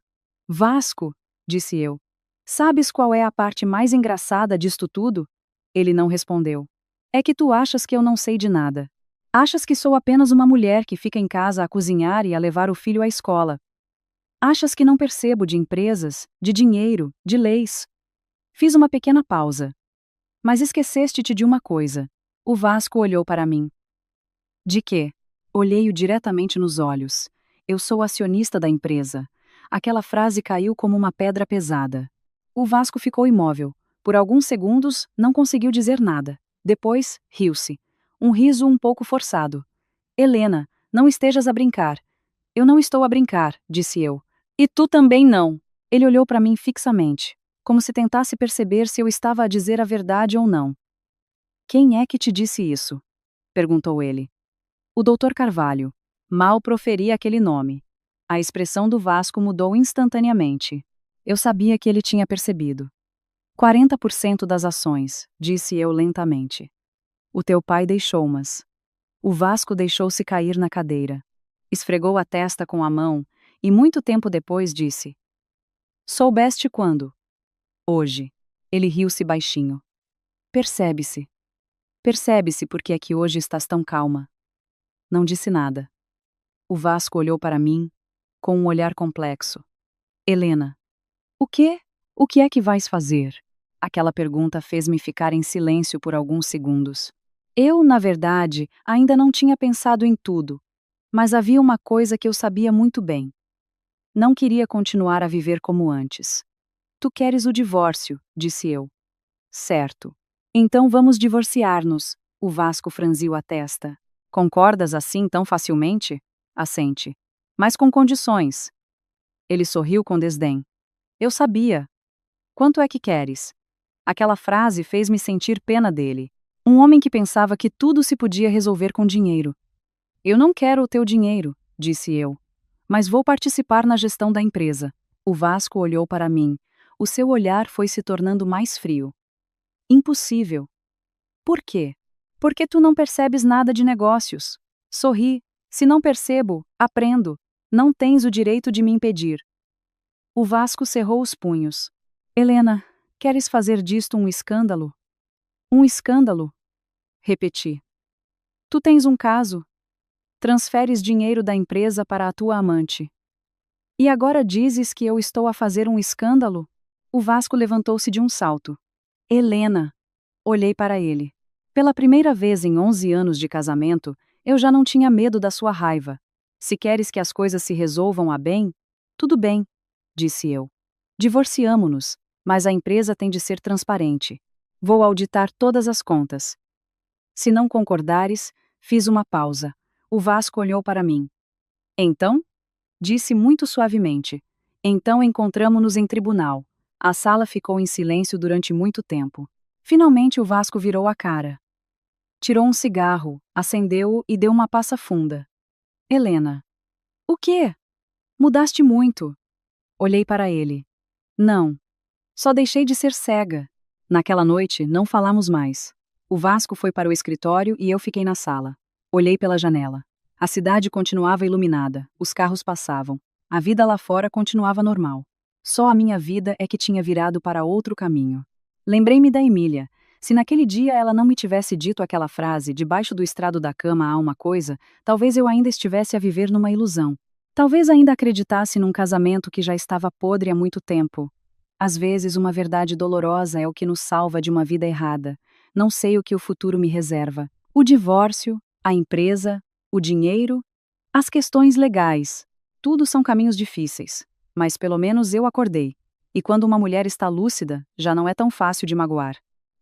Vasco, disse eu. Sabes qual é a parte mais engraçada disto tudo? Ele não respondeu. É que tu achas que eu não sei de nada. Achas que sou apenas uma mulher que fica em casa a cozinhar e a levar o filho à escola. Achas que não percebo de empresas, de dinheiro, de leis. Fiz uma pequena pausa. Mas esqueceste-te de uma coisa. O Vasco olhou para mim. De quê? Olhei-o diretamente nos olhos. Eu sou acionista da empresa. Aquela frase caiu como uma pedra pesada. O Vasco ficou imóvel. Por alguns segundos, não conseguiu dizer nada. Depois, riu-se. Um riso um pouco forçado. Helena, não estejas a brincar. Eu não estou a brincar, disse eu. E tu também não. Ele olhou para mim fixamente, como se tentasse perceber se eu estava a dizer a verdade ou não. Quem é que te disse isso? Perguntou ele. O Dr. Carvalho. Mal proferi aquele nome. A expressão do Vasco mudou instantaneamente. Eu sabia que ele tinha percebido. 40% das ações, disse eu lentamente. O teu pai deixou-mas. O Vasco deixou-se cair na cadeira. Esfregou a testa com a mão e muito tempo depois disse: Soubeste quando? Hoje. Ele riu-se baixinho. Percebe-se. Percebe-se porque é que hoje estás tão calma. Não disse nada. O Vasco olhou para mim, com um olhar complexo. Helena. O quê? O que é que vais fazer? Aquela pergunta fez-me ficar em silêncio por alguns segundos. Eu, na verdade, ainda não tinha pensado em tudo, mas havia uma coisa que eu sabia muito bem. Não queria continuar a viver como antes. Tu queres o divórcio, disse eu. Certo. Então vamos divorciar-nos. O Vasco franziu a testa. Concordas assim tão facilmente? Assente. Mas com condições. Ele sorriu com desdém. Eu sabia. Quanto é que queres? Aquela frase fez-me sentir pena dele. Um homem que pensava que tudo se podia resolver com dinheiro. Eu não quero o teu dinheiro, disse eu. Mas vou participar na gestão da empresa. O Vasco olhou para mim. O seu olhar foi se tornando mais frio. Impossível. Por quê? Porque tu não percebes nada de negócios. Sorri. Se não percebo, aprendo. Não tens o direito de me impedir. O Vasco cerrou os punhos. Helena, queres fazer disto um escândalo? Um escândalo? Repeti. Tu tens um caso. Transferes dinheiro da empresa para a tua amante. E agora dizes que eu estou a fazer um escândalo? O Vasco levantou-se de um salto. Helena! Olhei para ele. Pela primeira vez em 11 anos de casamento, eu já não tinha medo da sua raiva. Se queres que as coisas se resolvam a bem, tudo bem, disse eu. Divorciamo-nos, mas a empresa tem de ser transparente. Vou auditar todas as contas. Se não concordares, fiz uma pausa. O Vasco olhou para mim. Então? Disse muito suavemente. Então encontramo-nos em tribunal. A sala ficou em silêncio durante muito tempo. Finalmente o Vasco virou a cara. Tirou um cigarro, acendeu-o e deu uma passa funda. Helena. O quê? Mudaste muito. Olhei para ele. Não. Só deixei de ser cega. Naquela noite, não falamos mais. O Vasco foi para o escritório e eu fiquei na sala. Olhei pela janela. A cidade continuava iluminada, os carros passavam. A vida lá fora continuava normal. Só a minha vida é que tinha virado para outro caminho. Lembrei-me da Emília. Se naquele dia ela não me tivesse dito aquela frase, debaixo do estrado da cama há uma coisa, talvez eu ainda estivesse a viver numa ilusão. Talvez ainda acreditasse num casamento que já estava podre há muito tempo. Às vezes, uma verdade dolorosa é o que nos salva de uma vida errada. Não sei o que o futuro me reserva. O divórcio, a empresa, o dinheiro, as questões legais. Tudo são caminhos difíceis. Mas pelo menos eu acordei. E quando uma mulher está lúcida, já não é tão fácil de magoar.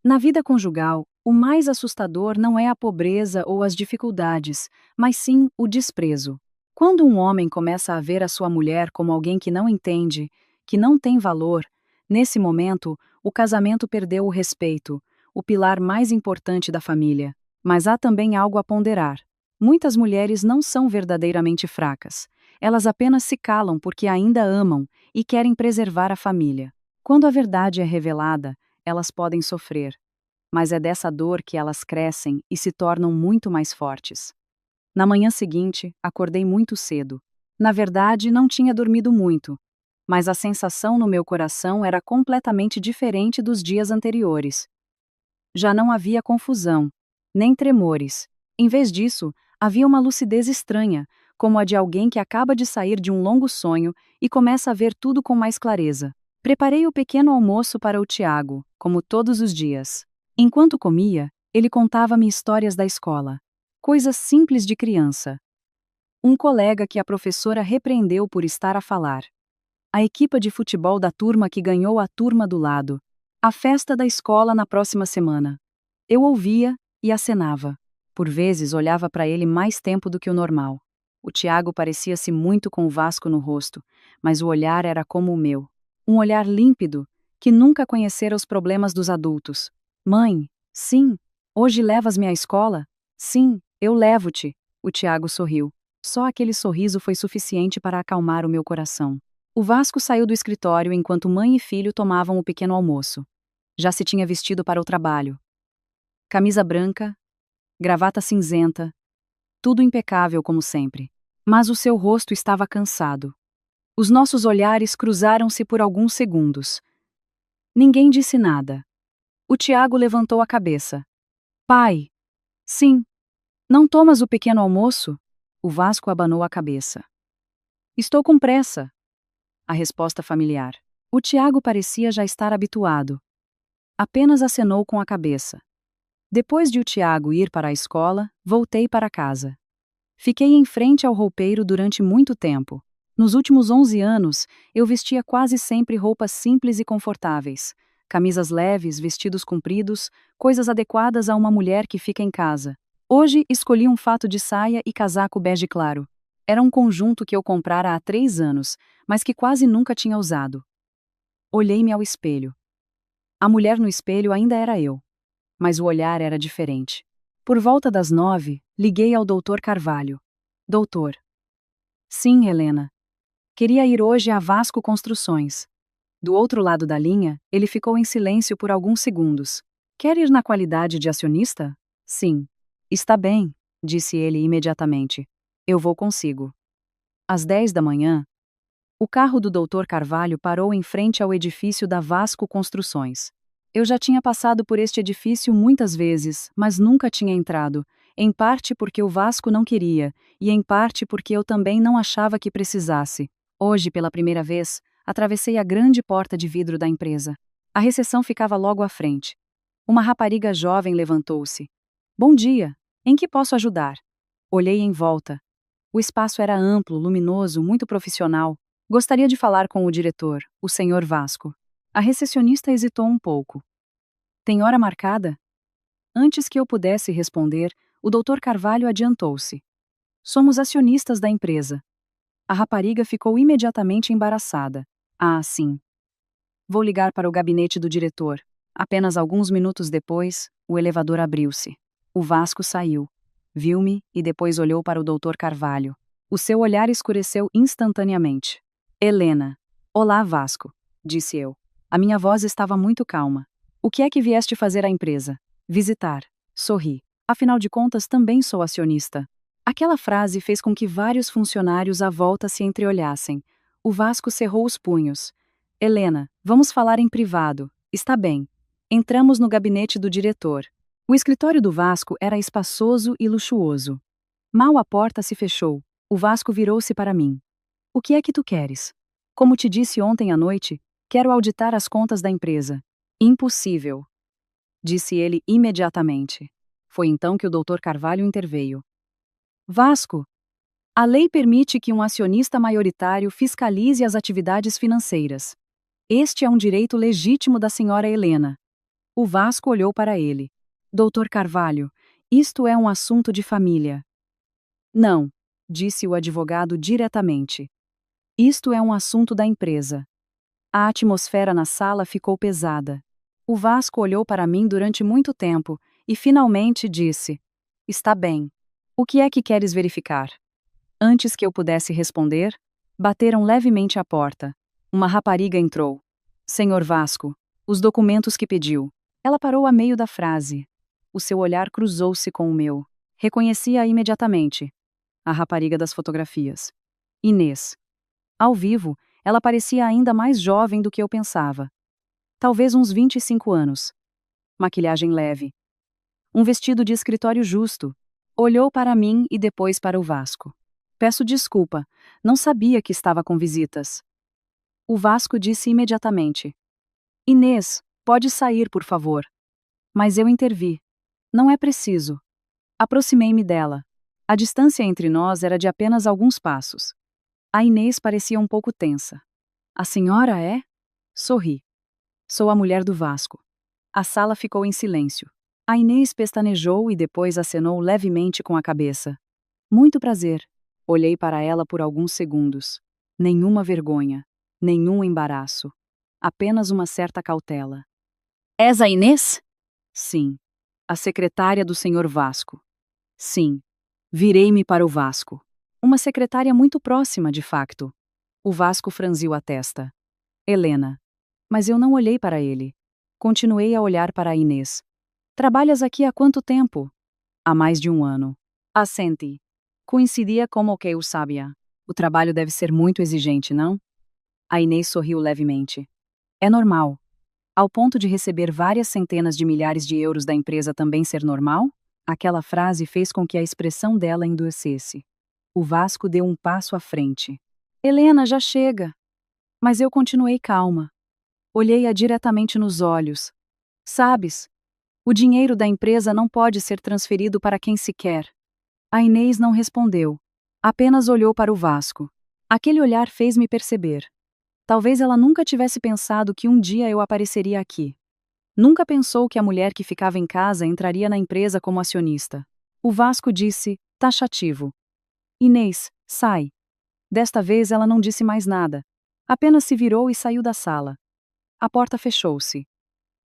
Na vida conjugal, O mais assustador não é a pobreza ou as dificuldades, mas sim o desprezo. Quando um homem começa a ver a sua mulher como alguém que não entende, que não tem valor, nesse momento, o casamento perdeu o respeito, o pilar mais importante da família. Mas há também algo a ponderar. Muitas mulheres não são verdadeiramente fracas. Elas apenas se calam porque ainda amam e querem preservar a família. Quando a verdade é revelada, elas podem sofrer. Mas é dessa dor que elas crescem e se tornam muito mais fortes. Na manhã seguinte, acordei muito cedo. Na verdade, não tinha dormido muito, mas a sensação no meu coração era completamente diferente dos dias anteriores. Já não havia confusão, nem tremores. Em vez disso, havia uma lucidez estranha, como a de alguém que acaba de sair de um longo sonho e começa a ver tudo com mais clareza. Preparei o pequeno almoço para o Tiago, como todos os dias. Enquanto comia, ele contava-me histórias da escola. Coisas simples de criança. Um colega que a professora repreendeu por estar a falar. A equipa de futebol da turma que ganhou a turma do lado. A festa da escola na próxima semana. Eu ouvia e acenava. Por vezes olhava para ele mais tempo do que o normal. O Tiago parecia-se muito com o Vasco no rosto, mas o olhar era como o meu. Um olhar límpido, que nunca conhecera os problemas dos adultos. Mãe, sim, hoje levas-me à escola? Sim, eu levo-te. O Tiago sorriu. Só aquele sorriso foi suficiente para acalmar o meu coração. O Vasco saiu do escritório enquanto mãe e filho tomavam o pequeno almoço. Já se tinha vestido para o trabalho. Camisa branca, gravata cinzenta, tudo impecável como sempre. Mas o seu rosto estava cansado. Os nossos olhares cruzaram-se por alguns segundos. Ninguém disse nada. O Tiago levantou a cabeça. Pai. Sim. Não tomas o pequeno almoço? O Vasco abanou a cabeça. Estou com pressa. A resposta familiar. O Tiago parecia já estar habituado. Apenas acenou com a cabeça. Depois de o Tiago ir para a escola, voltei para casa. Fiquei em frente ao roupeiro durante muito tempo. Nos últimos 11 anos, eu vestia quase sempre roupas simples e confortáveis. Camisas leves, vestidos compridos, coisas adequadas a uma mulher que fica em casa. Hoje, escolhi um fato de saia e casaco bege claro. Era um conjunto que eu comprara há 3 anos, mas que quase nunca tinha usado. Olhei-me ao espelho. A mulher no espelho ainda era eu. Mas o olhar era diferente. Por volta das 9, liguei ao Dr. Carvalho. Doutor. Sim, Helena. Queria ir hoje a Vasco Construções. Do outro lado da linha, ele ficou em silêncio por alguns segundos. Quer ir na qualidade de acionista? Sim. Está bem, disse ele imediatamente. Eu vou consigo. Às 10 da manhã, o carro do Dr. Carvalho parou em frente ao edifício da Vasco Construções. Eu já tinha passado por este edifício muitas vezes, mas nunca tinha entrado, em parte porque o Vasco não queria, e em parte porque eu também não achava que precisasse. Hoje, pela primeira vez, atravessei a grande porta de vidro da empresa. A recepção ficava logo à frente. Uma rapariga jovem levantou-se. Bom dia, em que posso ajudar? Olhei em volta. O espaço era amplo, luminoso, muito profissional. Gostaria de falar com o diretor, o Sr. Vasco. A recepcionista hesitou um pouco. Tem hora marcada? Antes que eu pudesse responder, o Dr. Carvalho adiantou-se. Somos acionistas da empresa. A rapariga ficou imediatamente embaraçada. Ah, sim. Vou ligar para o gabinete do diretor. Apenas alguns minutos depois, o elevador abriu-se. O Vasco saiu. Viu-me e depois olhou para o Dr. Carvalho. O seu olhar escureceu instantaneamente. Helena. Olá, Vasco, disse eu. A minha voz estava muito calma. O que é que vieste fazer à empresa? Visitar. Sorri. Afinal de contas, também sou acionista. Aquela frase fez com que vários funcionários à volta se entreolhassem. O Vasco cerrou os punhos. Helena, vamos falar em privado. Está bem. Entramos no gabinete do diretor. O escritório do Vasco era espaçoso e luxuoso. Mal a porta se fechou, o Vasco virou-se para mim. O que é que tu queres? Como te disse ontem à noite, quero auditar as contas da empresa. Impossível, disse ele imediatamente. Foi então que o Dr. Carvalho interveio. Vasco, a lei permite que um acionista maioritário fiscalize as atividades financeiras. Este é um direito legítimo da senhora Helena. O Vasco olhou para ele. Doutor Carvalho, isto é um assunto de família. Não, disse o advogado diretamente. Isto é um assunto da empresa. A atmosfera na sala ficou pesada. O Vasco olhou para mim durante muito tempo e finalmente disse: Está bem. O que é que queres verificar? Antes que eu pudesse responder, bateram levemente à porta. Uma rapariga entrou. Senhor Vasco, os documentos que pediu. Ela parou a meio da frase. O seu olhar cruzou-se com o meu. Reconheci-a imediatamente. A rapariga das fotografias. Inês. Ao vivo, ela parecia ainda mais jovem do que eu pensava. Talvez uns 25 anos. Maquilhagem leve. Um vestido de escritório justo. Olhou para mim e depois para o Vasco. Peço desculpa, não sabia que estava com visitas. O Vasco disse imediatamente: Inês, pode sair, por favor. Mas eu intervi. Não é preciso. Aproximei-me dela. A distância entre nós era de apenas alguns passos. A Inês parecia um pouco tensa. A senhora é? Sorri. Sou a mulher do Vasco. A sala ficou em silêncio. A Inês pestanejou e depois acenou levemente com a cabeça. Muito prazer. Olhei para ela por alguns segundos. Nenhuma vergonha. Nenhum embaraço. Apenas uma certa cautela. És a Inês? Sim. A secretária do senhor Vasco. Sim. Virei-me para o Vasco. Uma secretária muito próxima, de facto. O Vasco franziu a testa. Helena. Mas eu não olhei para ele. Continuei a olhar para a Inês. Trabalhas aqui há quanto tempo? Há mais de um ano. Assenti. Coincidia com o que eu sabia. O trabalho deve ser muito exigente, não? A Inês sorriu levemente. É normal. Ao ponto de receber várias centenas de milhares de euros da empresa também ser normal? Aquela frase fez com que a expressão dela endurecesse. O Vasco deu um passo à frente. Helena, já chega. Mas eu continuei calma. Olhei-a diretamente nos olhos. Sabes, o dinheiro da empresa não pode ser transferido para quem se quer. A Inês não respondeu. Apenas olhou para o Vasco. Aquele olhar fez-me perceber. Talvez ela nunca tivesse pensado que um dia eu apareceria aqui. Nunca pensou que a mulher que ficava em casa entraria na empresa como acionista. O Vasco disse, taxativo: Inês, sai. Desta vez ela não disse mais nada. Apenas se virou e saiu da sala. A porta fechou-se.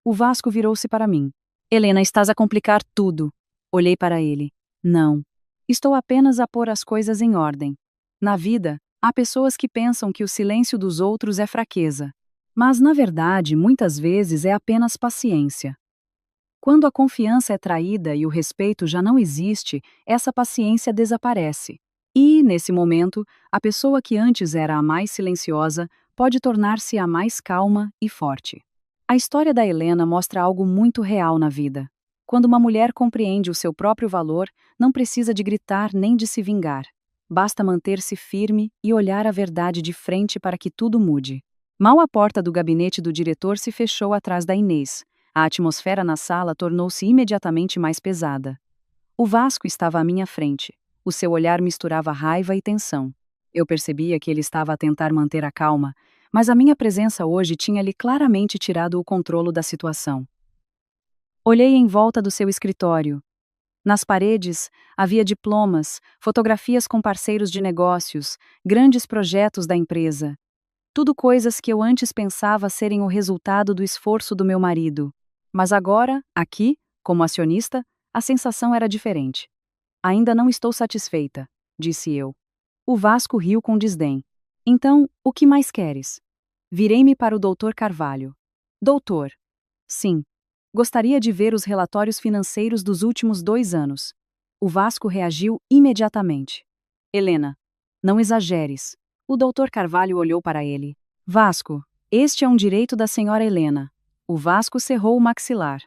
O Vasco virou-se para mim. Helena, estás a complicar tudo. Olhei para ele. Não. Estou apenas a pôr as coisas em ordem. Na vida, há pessoas que pensam que o silêncio dos outros é fraqueza. Mas, na verdade, muitas vezes é apenas paciência. Quando a confiança é traída e o respeito já não existe, essa paciência desaparece. E, nesse momento, a pessoa que antes era a mais silenciosa pode tornar-se a mais calma e forte. A história da Helena mostra algo muito real na vida. Quando uma mulher compreende o seu próprio valor, não precisa de gritar nem de se vingar. Basta manter-se firme e olhar a verdade de frente para que tudo mude. Mal a porta do gabinete do diretor se fechou atrás da Inês, a atmosfera na sala tornou-se imediatamente mais pesada. O Vasco estava à minha frente. O seu olhar misturava raiva e tensão. Eu percebia que ele estava a tentar manter a calma, mas a minha presença hoje tinha-lhe claramente tirado o controle da situação. Olhei em volta do seu escritório. Nas paredes, havia diplomas, fotografias com parceiros de negócios, grandes projetos da empresa. Tudo coisas que eu antes pensava serem o resultado do esforço do meu marido. Mas agora, aqui, como acionista, a sensação era diferente. Ainda não estou satisfeita, disse eu. O Vasco riu com desdém. Então, o que mais queres? Virei-me para o Dr. Carvalho. Doutor. Sim. Gostaria de ver os relatórios financeiros dos últimos 2 anos. O Vasco reagiu imediatamente. Helena, não exageres. O Dr. Carvalho olhou para ele. Vasco, este é um direito da senhora Helena. O Vasco cerrou o maxilar.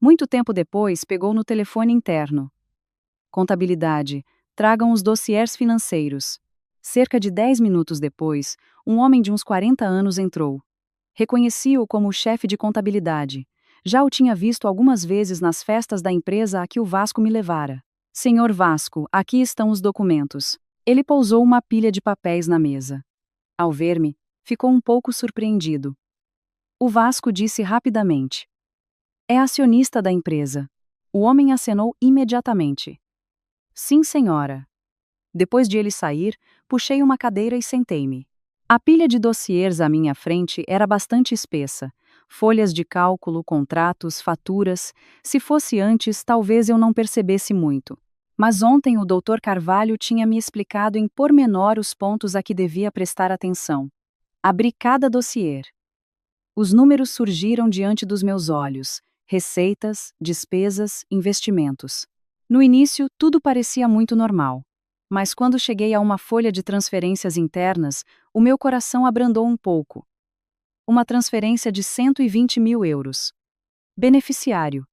Muito tempo depois, pegou no telefone interno. Contabilidade, tragam os dossiês financeiros. Cerca de 10 minutos depois, um homem de uns 40 anos entrou. Reconheci-o como o chefe de contabilidade. Já o tinha visto algumas vezes nas festas da empresa a que o Vasco me levara. Senhor Vasco, aqui estão os documentos. Ele pousou uma pilha de papéis na mesa. Ao ver-me, ficou um pouco surpreendido. O Vasco disse rapidamente: É acionista da empresa. O homem acenou imediatamente. Sim, senhora. Depois de ele sair, puxei uma cadeira e sentei-me. A pilha de dossiês à minha frente era bastante espessa. Folhas de cálculo, contratos, faturas. Se fosse antes, talvez eu não percebesse muito. Mas ontem o Dr. Carvalho tinha me explicado em pormenor os pontos a que devia prestar atenção. Abri cada dossiê. Os números surgiram diante dos meus olhos: receitas, despesas, investimentos. No início, tudo parecia muito normal. Mas quando cheguei a uma folha de transferências internas, o meu coração abrandou um pouco. Uma transferência de 120 mil euros. Beneficiário: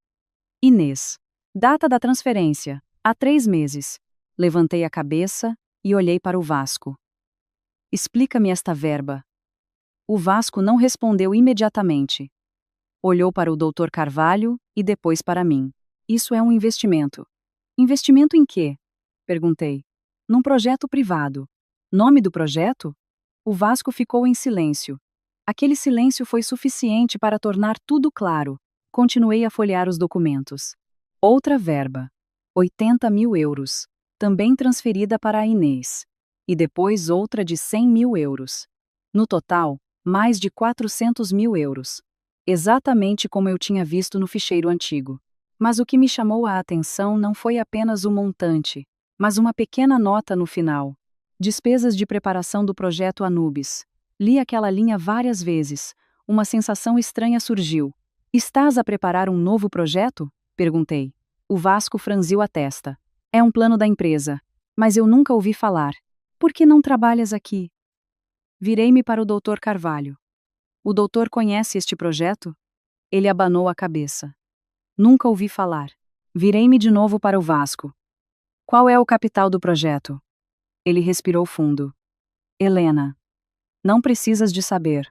Inês. Data da transferência: há 3 meses. Levantei a cabeça e olhei para o Vasco. Explica-me esta verba. O Vasco não respondeu imediatamente. Olhou para o Dr. Carvalho e depois para mim. Isso é um investimento. Investimento em quê? Perguntei. Num projeto privado. Nome do projeto? O Vasco ficou em silêncio. Aquele silêncio foi suficiente para tornar tudo claro. Continuei a folhear os documentos. Outra verba. 80 mil euros. Também transferida para a Inês. E depois outra de 100 mil euros. No total, mais de 400 mil euros. Exatamente como eu tinha visto no ficheiro antigo. Mas o que me chamou a atenção não foi apenas o montante, mas uma pequena nota no final. Despesas de preparação do projeto Anubis. Li aquela linha várias vezes. Uma sensação estranha surgiu. Estás a preparar um novo projeto? Perguntei. O Vasco franziu a testa. É um plano da empresa. Mas eu nunca ouvi falar. Por que não trabalhas aqui? Virei-me para o Dr. Carvalho. O doutor conhece este projeto? Ele abanou a cabeça. Nunca ouvi falar. Virei-me de novo para o Vasco. Qual é o capital do projeto? Ele respirou fundo. Helena. Não precisas de saber.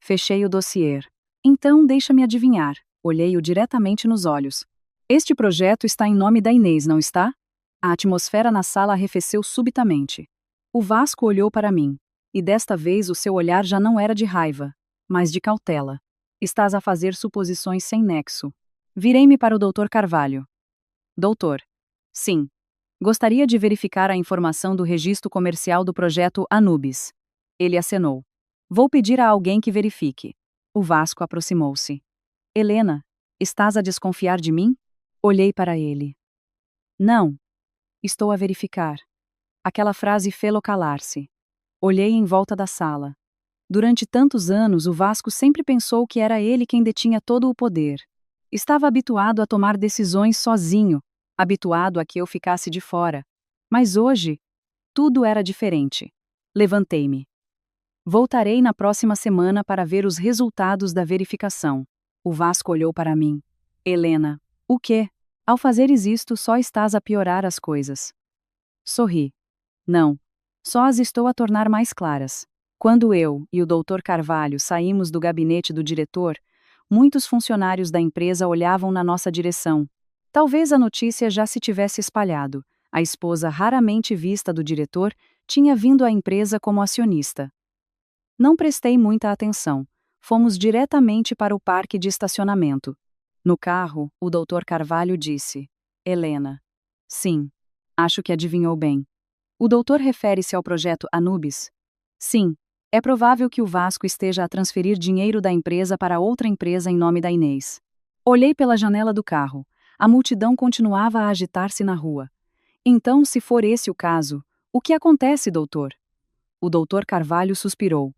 Fechei o dossiê. Então deixa-me adivinhar. Olhei-o diretamente nos olhos. Este projeto está em nome da Inês, não está? A atmosfera na sala arrefeceu subitamente. O Vasco olhou para mim. E desta vez o seu olhar já não era de raiva, mas de cautela. Estás a fazer suposições sem nexo. Virei-me para o Dr. Carvalho. Doutor. Sim. Gostaria de verificar a informação do registro comercial do projeto Anubis. Ele acenou. Vou pedir a alguém que verifique. O Vasco aproximou-se. Helena, estás a desconfiar de mim? Olhei para ele. Não. Estou a verificar. Aquela frase fê-lo calar-se. Olhei em volta da sala. Durante tantos anos, o Vasco sempre pensou que era ele quem detinha todo o poder. Estava habituado a tomar decisões sozinho, habituado a que eu ficasse de fora. Mas hoje, tudo era diferente. Levantei-me. Voltarei na próxima semana para ver os resultados da verificação. O Vasco olhou para mim. Helena, o quê? Ao fazeres isto, só estás a piorar as coisas. Sorri. Não. Só as estou a tornar mais claras. Quando eu e o Dr. Carvalho saímos do gabinete do diretor, muitos funcionários da empresa olhavam na nossa direção. Talvez a notícia já se tivesse espalhado. A esposa raramente vista do diretor tinha vindo à empresa como acionista. Não prestei muita atenção. Fomos diretamente para o parque de estacionamento. No carro, o Dr. Carvalho disse: Helena. Sim. Acho que adivinhou bem. O doutor refere-se ao projeto Anubis? Sim. É provável que o Vasco esteja a transferir dinheiro da empresa para outra empresa em nome da Inês. Olhei pela janela do carro. A multidão continuava a agitar-se na rua. Então, se for esse o caso, o que acontece, doutor? O doutor Carvalho suspirou.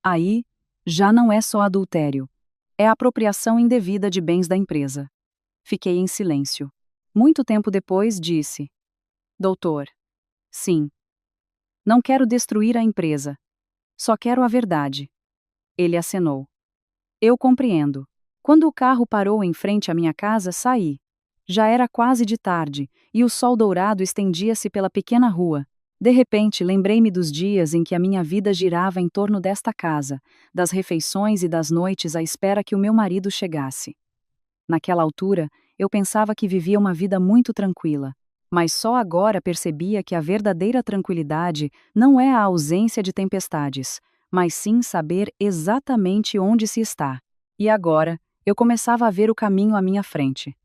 Aí, já não é só adultério. É apropriação indevida de bens da empresa. Fiquei em silêncio. Muito tempo depois, disse: Doutor. Sim. Não quero destruir a empresa. Só quero a verdade. Ele acenou. Eu compreendo. Quando o carro parou em frente à minha casa, saí. Já era quase de tarde, e o sol dourado estendia-se pela pequena rua. De repente, lembrei-me dos dias em que a minha vida girava em torno desta casa, das refeições e das noites à espera que o meu marido chegasse. Naquela altura, eu pensava que vivia uma vida muito tranquila. Mas só agora percebia que a verdadeira tranquilidade não é a ausência de tempestades, mas sim saber exatamente onde se está. E agora, eu começava a ver o caminho à minha frente.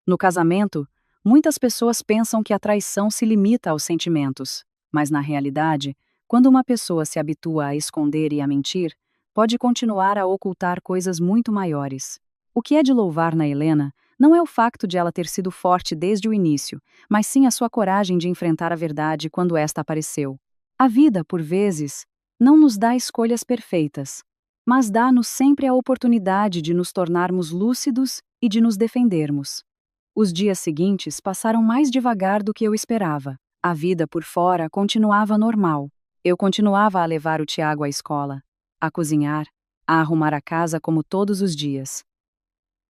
No casamento, muitas pessoas pensam que a traição se limita aos sentimentos, mas na realidade, quando uma pessoa se habitua a esconder e a mentir, pode continuar a ocultar coisas muito maiores. O que é de louvar na Helena não é o facto de ela ter sido forte desde o início, mas sim a sua coragem de enfrentar a verdade quando esta apareceu. A vida, por vezes, não nos dá escolhas perfeitas, mas dá-nos sempre a oportunidade de nos tornarmos lúcidos e de nos defendermos. Os dias seguintes passaram mais devagar do que eu esperava. A vida por fora continuava normal. Eu continuava a levar o Tiago à escola, a cozinhar, a arrumar a casa como todos os dias.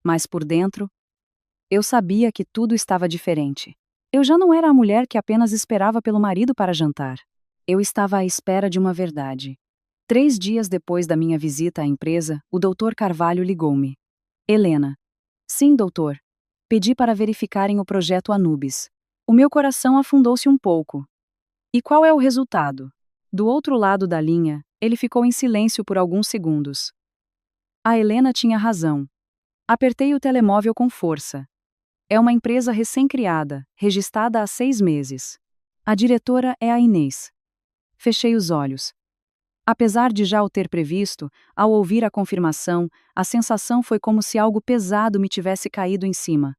Mas por dentro, eu sabia que tudo estava diferente. Eu já não era a mulher que apenas esperava pelo marido para jantar. Eu estava à espera de uma verdade. 3 dias depois da minha visita à empresa, o Dr. Carvalho ligou-me. Helena. Sim, doutor. Pedi para verificarem o projeto Anubis. O meu coração afundou-se um pouco. E qual é o resultado? Do outro lado da linha, ele ficou em silêncio por alguns segundos. A Helena tinha razão. Apertei o telemóvel com força. É uma empresa recém-criada, registrada há 6 meses. A diretora é a Inês. Fechei os olhos. Apesar de já o ter previsto, ao ouvir a confirmação, a sensação foi como se algo pesado me tivesse caído em cima.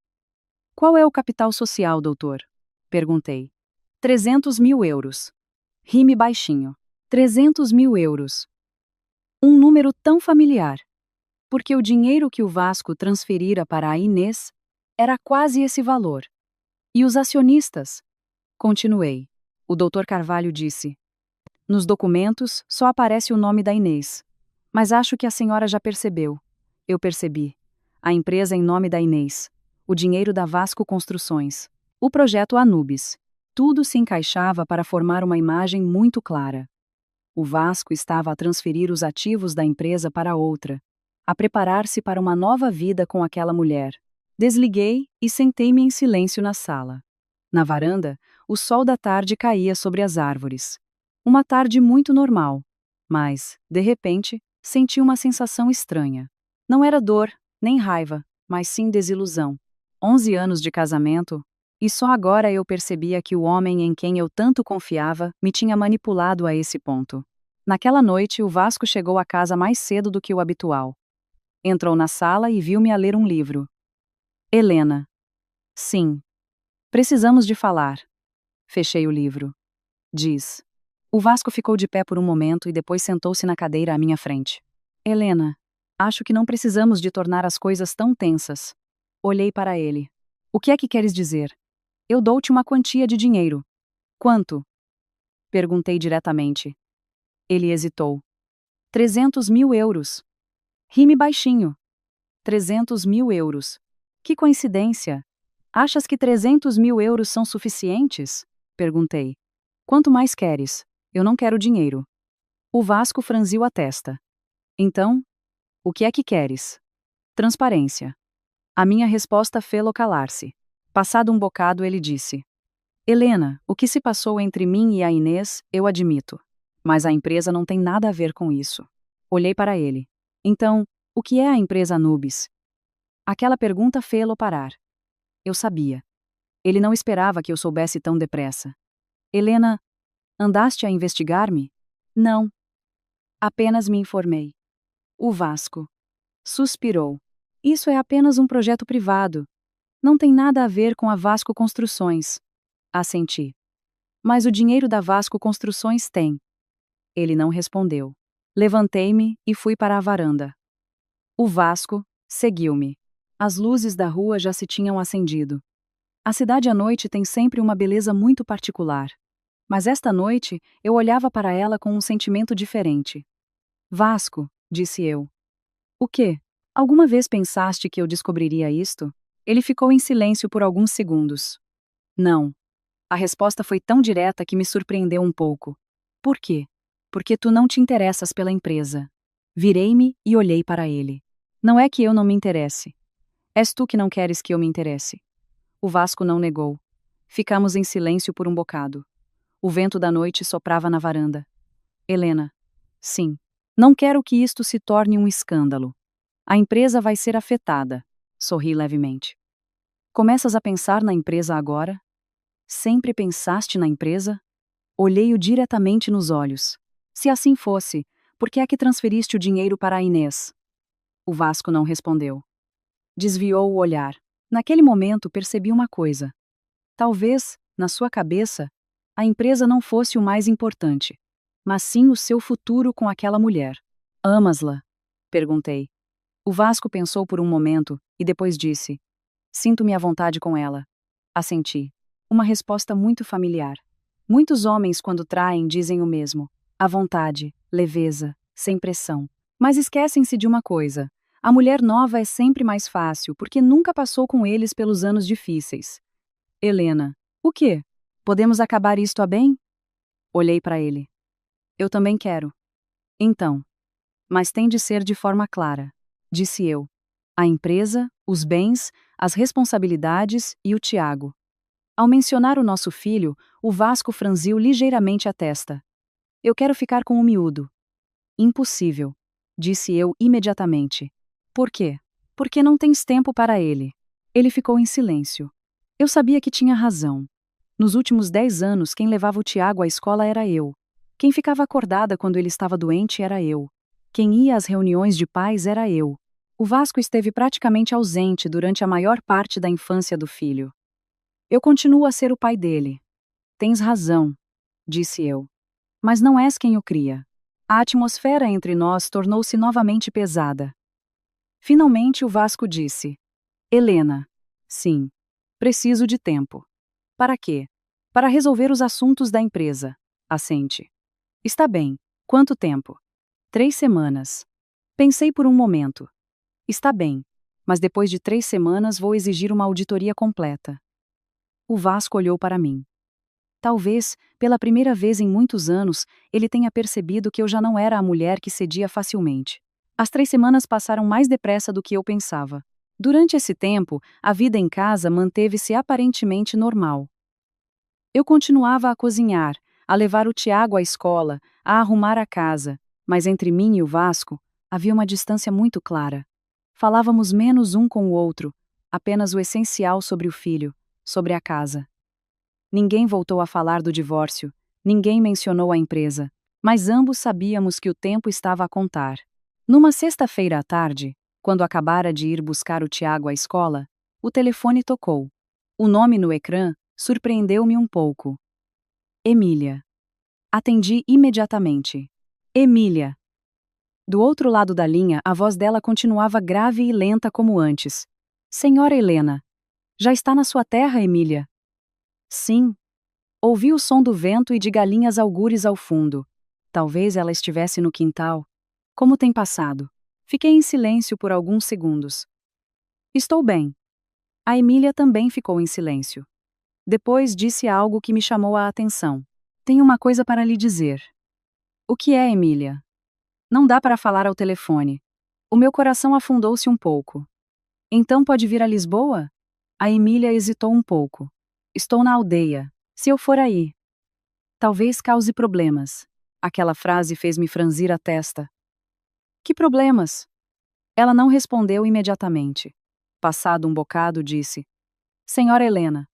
Qual é o capital social, doutor? Perguntei. 300 mil euros. Ri-me baixinho. 300 mil euros. Um número tão familiar. Porque o dinheiro que o Vasco transferira para a Inês era quase esse valor. E os acionistas? Continuei. O Dr. Carvalho disse. Nos documentos, só aparece o nome da Inês. Mas acho que a senhora já percebeu. Eu percebi. A empresa em nome da Inês. O dinheiro da Vasco Construções. O projeto Anubis. Tudo se encaixava para formar uma imagem muito clara. O Vasco estava a transferir os ativos da empresa para outra, a preparar-se para uma nova vida com aquela mulher. Desliguei e sentei-me em silêncio na sala. Na varanda, o sol da tarde caía sobre as árvores. Uma tarde muito normal. Mas, de repente, senti uma sensação estranha. Não era dor, nem raiva, mas sim desilusão. 11 anos de casamento, e só agora eu percebia que o homem em quem eu tanto confiava me tinha manipulado a esse ponto. Naquela noite, o Vasco chegou à casa mais cedo do que o habitual. Entrou na sala e viu-me a ler um livro. Helena. Sim. Precisamos de falar. Fechei o livro. Diz. O Vasco ficou de pé por um momento e depois sentou-se na cadeira à minha frente. Helena, acho que não precisamos de tornar as coisas tão tensas. Olhei para ele. O que é que queres dizer? Eu dou-te uma quantia de dinheiro. Quanto? Perguntei diretamente. Ele hesitou. 300 mil euros. Ri-me baixinho. 300 mil euros. Que coincidência. Achas que 300 mil euros são suficientes? Perguntei. Quanto mais queres? Eu não quero dinheiro. O Vasco franziu a testa. Então, o que é que queres? Transparência. A minha resposta fê-lo calar-se. Passado um bocado, ele disse: Helena, o que se passou entre mim e a Inês, eu admito. Mas a empresa não tem nada a ver com isso. Olhei para ele. Então, o que é a empresa Anubis? Aquela pergunta fê-lo parar. Eu sabia. Ele não esperava que eu soubesse tão depressa. Helena, andaste a investigar-me? Não. Apenas me informei. O Vasco suspirou. Isso é apenas um projeto privado. Não tem nada a ver com a Vasco Construções. Assenti. Mas o dinheiro da Vasco Construções tem. Ele não respondeu. Levantei-me e fui para a varanda. O Vasco seguiu-me. As luzes da rua já se tinham acendido. A cidade à noite tem sempre uma beleza muito particular. Mas esta noite eu olhava para ela com um sentimento diferente. Vasco, disse eu. O quê? Alguma vez pensaste que eu descobriria isto? Ele ficou em silêncio por alguns segundos. Não. A resposta foi tão direta que me surpreendeu um pouco. Por quê? Porque tu não te interessas pela empresa. Virei-me e olhei para ele. Não é que eu não me interesse. És tu que não queres que eu me interesse. O Vasco não negou. Ficamos em silêncio por um bocado. O vento da noite soprava na varanda. Helena. Sim. Não quero que isto se torne um escândalo. A empresa vai ser afetada. Sorri levemente. Começas a pensar na empresa agora? Sempre pensaste na empresa? Olhei-o diretamente nos olhos. Se assim fosse, por que é que transferiste o dinheiro para a Inês? O Vasco não respondeu. Desviou o olhar. Naquele momento percebi uma coisa. Talvez, na sua cabeça, a empresa não fosse o mais importante, mas sim o seu futuro com aquela mulher. Amas-la? Perguntei. O Vasco pensou por um momento e depois disse: Sinto-me à vontade com ela. Assenti. Uma resposta muito familiar. Muitos homens, quando traem, dizem o mesmo. À vontade, leveza, sem pressão. Mas esquecem-se de uma coisa. A mulher nova é sempre mais fácil, porque nunca passou com eles pelos anos difíceis. Helena. O quê? Podemos acabar isto a bem? Olhei para ele. Eu também quero. Então. Mas tem de ser de forma clara, disse eu. A empresa, os bens, as responsabilidades e o Tiago. Ao mencionar o nosso filho, o Vasco franziu ligeiramente a testa. Eu quero ficar com o miúdo. Impossível, disse eu imediatamente. Por quê? Porque não tens tempo para ele. Ele ficou em silêncio. Eu sabia que tinha razão. Nos últimos 10 anos, quem levava o Tiago à escola era eu. Quem ficava acordada quando ele estava doente era eu. Quem ia às reuniões de pais era eu. O Vasco esteve praticamente ausente durante a maior parte da infância do filho. Eu continuo a ser o pai dele. Tens razão, disse eu. Mas não és quem o cria. A atmosfera entre nós tornou-se novamente pesada. Finalmente o Vasco disse: Helena. Sim. Preciso de tempo. Para quê? Para resolver os assuntos da empresa. Assente. Está bem. Quanto tempo? 3 semanas. Pensei por um momento. Está bem, mas depois de 3 semanas vou exigir uma auditoria completa. O Vasco olhou para mim. Talvez, pela primeira vez em muitos anos, ele tenha percebido que eu já não era a mulher que cedia facilmente. As 3 semanas passaram mais depressa do que eu pensava. Durante esse tempo, a vida em casa manteve-se aparentemente normal. Eu continuava a cozinhar, a levar o Tiago à escola, a arrumar a casa, mas entre mim e o Vasco, havia uma distância muito clara. Falávamos menos um com o outro, apenas o essencial sobre o filho, sobre a casa. Ninguém voltou a falar do divórcio, ninguém mencionou a empresa, mas ambos sabíamos que o tempo estava a contar. Numa sexta-feira à tarde, quando acabara de ir buscar o Tiago à escola, o telefone tocou. O nome no ecrã surpreendeu-me um pouco. Emília. Atendi imediatamente. Emília. Do outro lado da linha, a voz dela continuava grave e lenta como antes. Senhora Helena. Já está na sua terra, Emília? Sim. Ouvi o som do vento e de galinhas algures ao fundo. Talvez ela estivesse no quintal. Como tem passado? Fiquei em silêncio por alguns segundos. Estou bem. A Emília também ficou em silêncio. Depois disse algo que me chamou a atenção. Tenho uma coisa para lhe dizer. O que é, Emília? Não dá para falar ao telefone. O meu coração afundou-se um pouco. Então pode vir a Lisboa? A Emília hesitou um pouco. Estou na aldeia. Se eu for aí. Talvez cause problemas. Aquela frase fez-me franzir a testa. Que problemas? Ela não respondeu imediatamente. Passado um bocado, disse: Senhora Helena.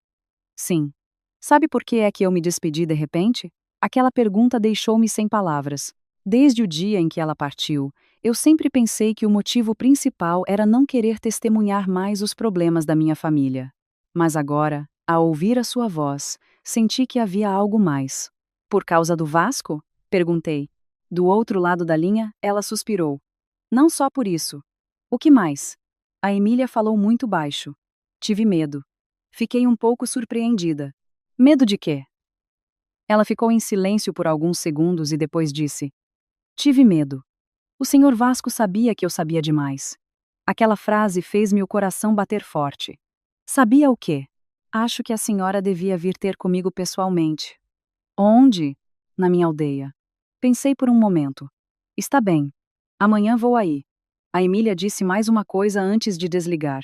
Sim. Sabe por que é que eu me despedi de repente? Aquela pergunta deixou-me sem palavras. Desde o dia em que ela partiu, eu sempre pensei que o motivo principal era não querer testemunhar mais os problemas da minha família. Mas agora, ao ouvir a sua voz, senti que havia algo mais. Por causa do Vasco? Perguntei. Do outro lado da linha, ela suspirou. Não só por isso. O que mais? A Emília falou muito baixo. Tive medo. Fiquei um pouco surpreendida. Medo de quê? Ela ficou em silêncio por alguns segundos e depois disse: Tive medo. O senhor Vasco sabia que eu sabia demais. Aquela frase fez-me o coração bater forte. Sabia o quê? Acho que a senhora devia vir ter comigo pessoalmente. Onde? Na minha aldeia. Pensei por um momento. Está bem. Amanhã vou aí. A Emília disse mais uma coisa antes de desligar.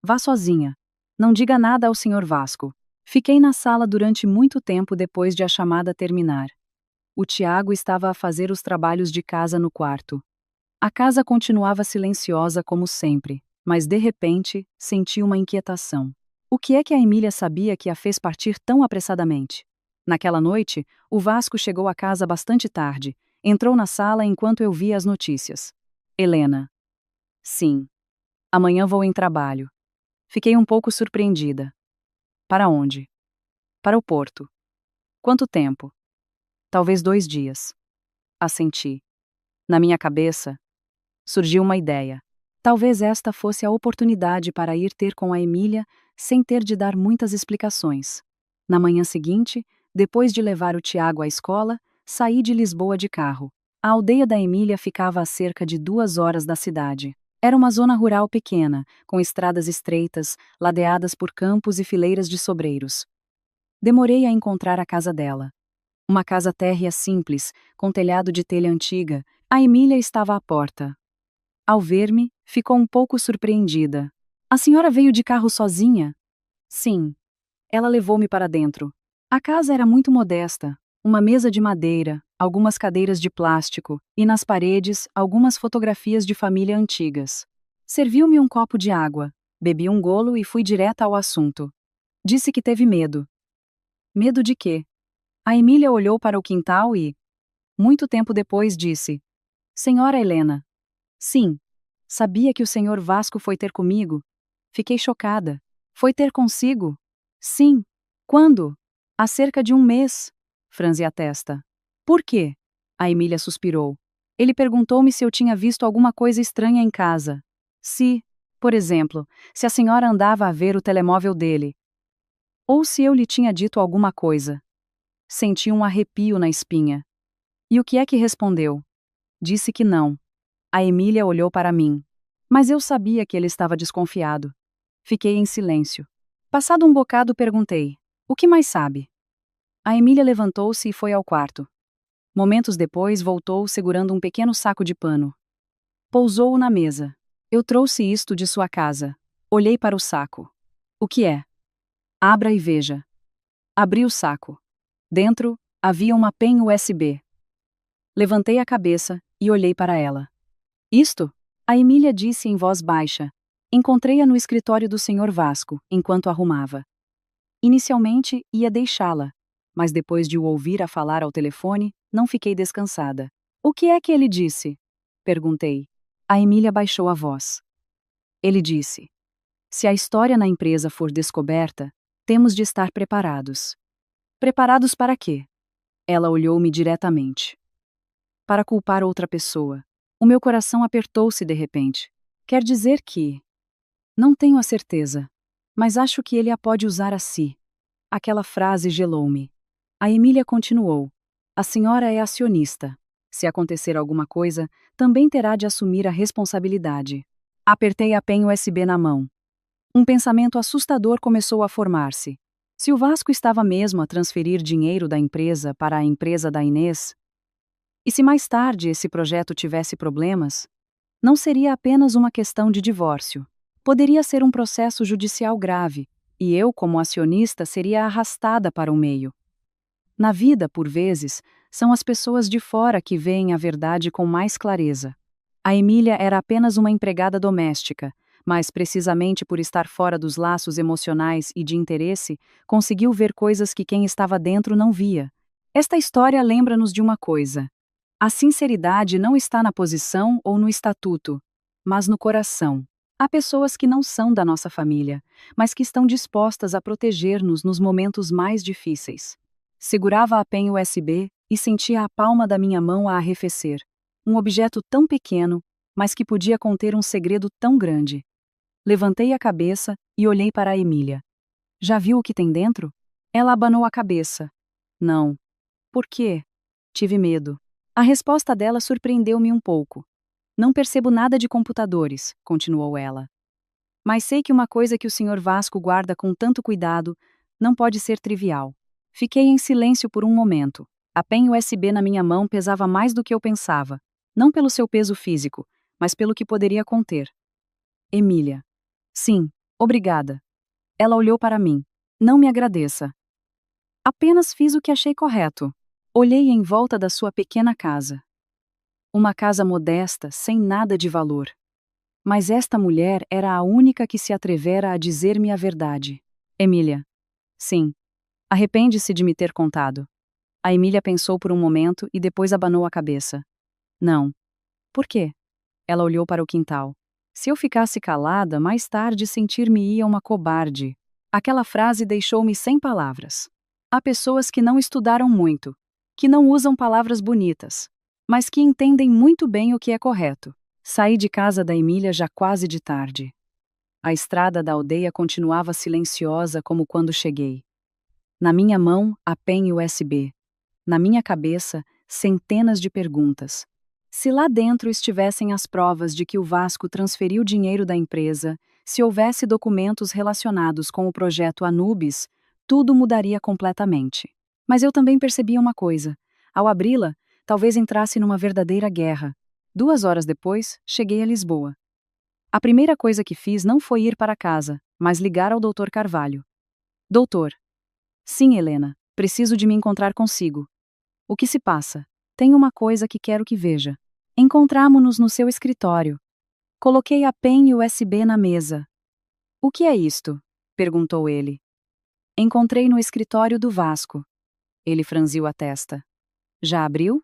Vá sozinha. Não diga nada ao senhor Vasco. Fiquei na sala durante muito tempo depois de a chamada terminar. O Tiago estava a fazer os trabalhos de casa no quarto. A casa continuava silenciosa como sempre, mas de repente senti uma inquietação. O que é que a Emília sabia que a fez partir tão apressadamente? Naquela noite, o Vasco chegou a casa bastante tarde. Entrou na sala enquanto eu via as notícias. Helena. Sim. Amanhã vou em trabalho. Fiquei um pouco surpreendida. Para onde? Para o porto. Quanto tempo? Talvez 2 dias. Assenti. Na minha cabeça, surgiu uma ideia. Talvez esta fosse a oportunidade para ir ter com a Emília sem ter de dar muitas explicações. Na manhã seguinte, depois de levar o Tiago à escola, saí de Lisboa de carro. A aldeia da Emília ficava a cerca de 2 horas da cidade. Era uma zona rural pequena, com estradas estreitas, ladeadas por campos e fileiras de sobreiros. Demorei a encontrar a casa dela. Uma casa térrea simples, com telhado de telha antiga. A Emília estava à porta. Ao ver-me, ficou um pouco surpreendida. A senhora veio de carro sozinha? Sim. Ela levou-me para dentro. A casa era muito modesta. Uma mesa de madeira, algumas cadeiras de plástico e nas paredes algumas fotografias de família antigas. Serviu-me um copo de água. Bebi um golo e fui direta ao assunto. Disse que teve medo. Medo de quê? A Emília olhou para o quintal e, muito tempo depois, disse: Senhora Helena. Sim. Sabia que o senhor Vasco foi ter comigo? Fiquei chocada. Foi ter consigo? Sim. Quando? Há cerca de 1 mês. Franzi a testa. Por quê? A Emília suspirou. Ele perguntou-me se eu tinha visto alguma coisa estranha em casa. Se, por exemplo, se a senhora andava a ver o telemóvel dele. Ou se eu lhe tinha dito alguma coisa. Senti um arrepio na espinha. E o que é que respondeu? Disse que não. A Emília olhou para mim. Mas eu sabia que ele estava desconfiado. Fiquei em silêncio. Passado um bocado, perguntei: O que mais sabe? A Emília levantou-se e foi ao quarto. Momentos depois, voltou segurando um pequeno saco de pano. Pousou-o na mesa. Eu trouxe isto de sua casa. Olhei para o saco. O que é? Abra e veja. Abri o saco. Dentro, havia uma pen USB. Levantei a cabeça e olhei para ela. Isto? A Emília disse em voz baixa. Encontrei-a no escritório do Sr. Vasco, enquanto arrumava. Inicialmente, ia deixá-la, mas depois de o ouvir a falar ao telefone, não fiquei descansada. O que é que ele disse? Perguntei. A Emília baixou a voz. Ele disse: Se a história na empresa for descoberta, temos de estar preparados. Preparados para quê? Ela olhou-me diretamente. Para culpar outra pessoa. O meu coração apertou-se de repente. Quer dizer que... Não tenho a certeza, mas acho que ele a pode usar a si. Aquela frase gelou-me. A Emília continuou. A senhora é acionista. Se acontecer alguma coisa, também terá de assumir a responsabilidade. Apertei a pen USB na mão. Um pensamento assustador começou a formar-se. Se o Vasco estava mesmo a transferir dinheiro da empresa para a empresa da Inês, e se mais tarde esse projeto tivesse problemas, não seria apenas uma questão de divórcio. Poderia ser um processo judicial grave, e eu, como acionista, seria arrastada para o meio. Na vida, por vezes, são as pessoas de fora que veem a verdade com mais clareza. A Emília era apenas uma empregada doméstica, mas precisamente por estar fora dos laços emocionais e de interesse, conseguiu ver coisas que quem estava dentro não via. Esta história lembra-nos de uma coisa. A sinceridade não está na posição ou no estatuto, mas no coração. Há pessoas que não são da nossa família, mas que estão dispostas a proteger-nos nos momentos mais difíceis. Segurava a pen USB e sentia a palma da minha mão a arrefecer. Um objeto tão pequeno, mas que podia conter um segredo tão grande. Levantei a cabeça e olhei para a Emília. Já viu o que tem dentro? Ela abanou a cabeça. Não. Por quê? Tive medo. A resposta dela surpreendeu-me um pouco. Não percebo nada de computadores, continuou ela. Mas sei que uma coisa que o Sr. Vasco guarda com tanto cuidado não pode ser trivial. Fiquei em silêncio por um momento. A pen USB na minha mão pesava mais do que eu pensava, não pelo seu peso físico, mas pelo que poderia conter. Emília. Sim, obrigada. Ela olhou para mim. Não me agradeça. Apenas fiz o que achei correto. Olhei em volta da sua pequena casa. Uma casa modesta, sem nada de valor. Mas esta mulher era a única que se atrevera a dizer-me a verdade. Emília. Sim. Arrepende-se de me ter contado. A Emília pensou por um momento e depois abanou a cabeça. Não. Por quê? Ela olhou para o quintal. Se eu ficasse calada, mais tarde sentir-me-ia uma cobarde. Aquela frase deixou-me sem palavras. Há pessoas que não estudaram muito, que não usam palavras bonitas, mas que entendem muito bem o que é correto. Saí de casa da Emília já quase de tarde. A estrada da aldeia continuava silenciosa como quando cheguei. Na minha mão, a pen USB. Na minha cabeça, centenas de perguntas. Se lá dentro estivessem as provas de que o Vasco transferiu dinheiro da empresa, se houvesse documentos relacionados com o projeto Anubis, tudo mudaria completamente. Mas eu também percebia uma coisa. Ao abri-la, talvez entrasse numa verdadeira guerra. 2 horas depois, cheguei a Lisboa. A primeira coisa que fiz não foi ir para casa, mas ligar ao Dr. Carvalho. Doutor. Sim, Helena. Preciso de me encontrar consigo. O que se passa? Tenho uma coisa que quero que veja. Encontramo-nos no seu escritório. Coloquei a pen USB na mesa. O que é isto? Perguntou ele. Encontrei no escritório do Vasco. Ele franziu a testa. Já abriu?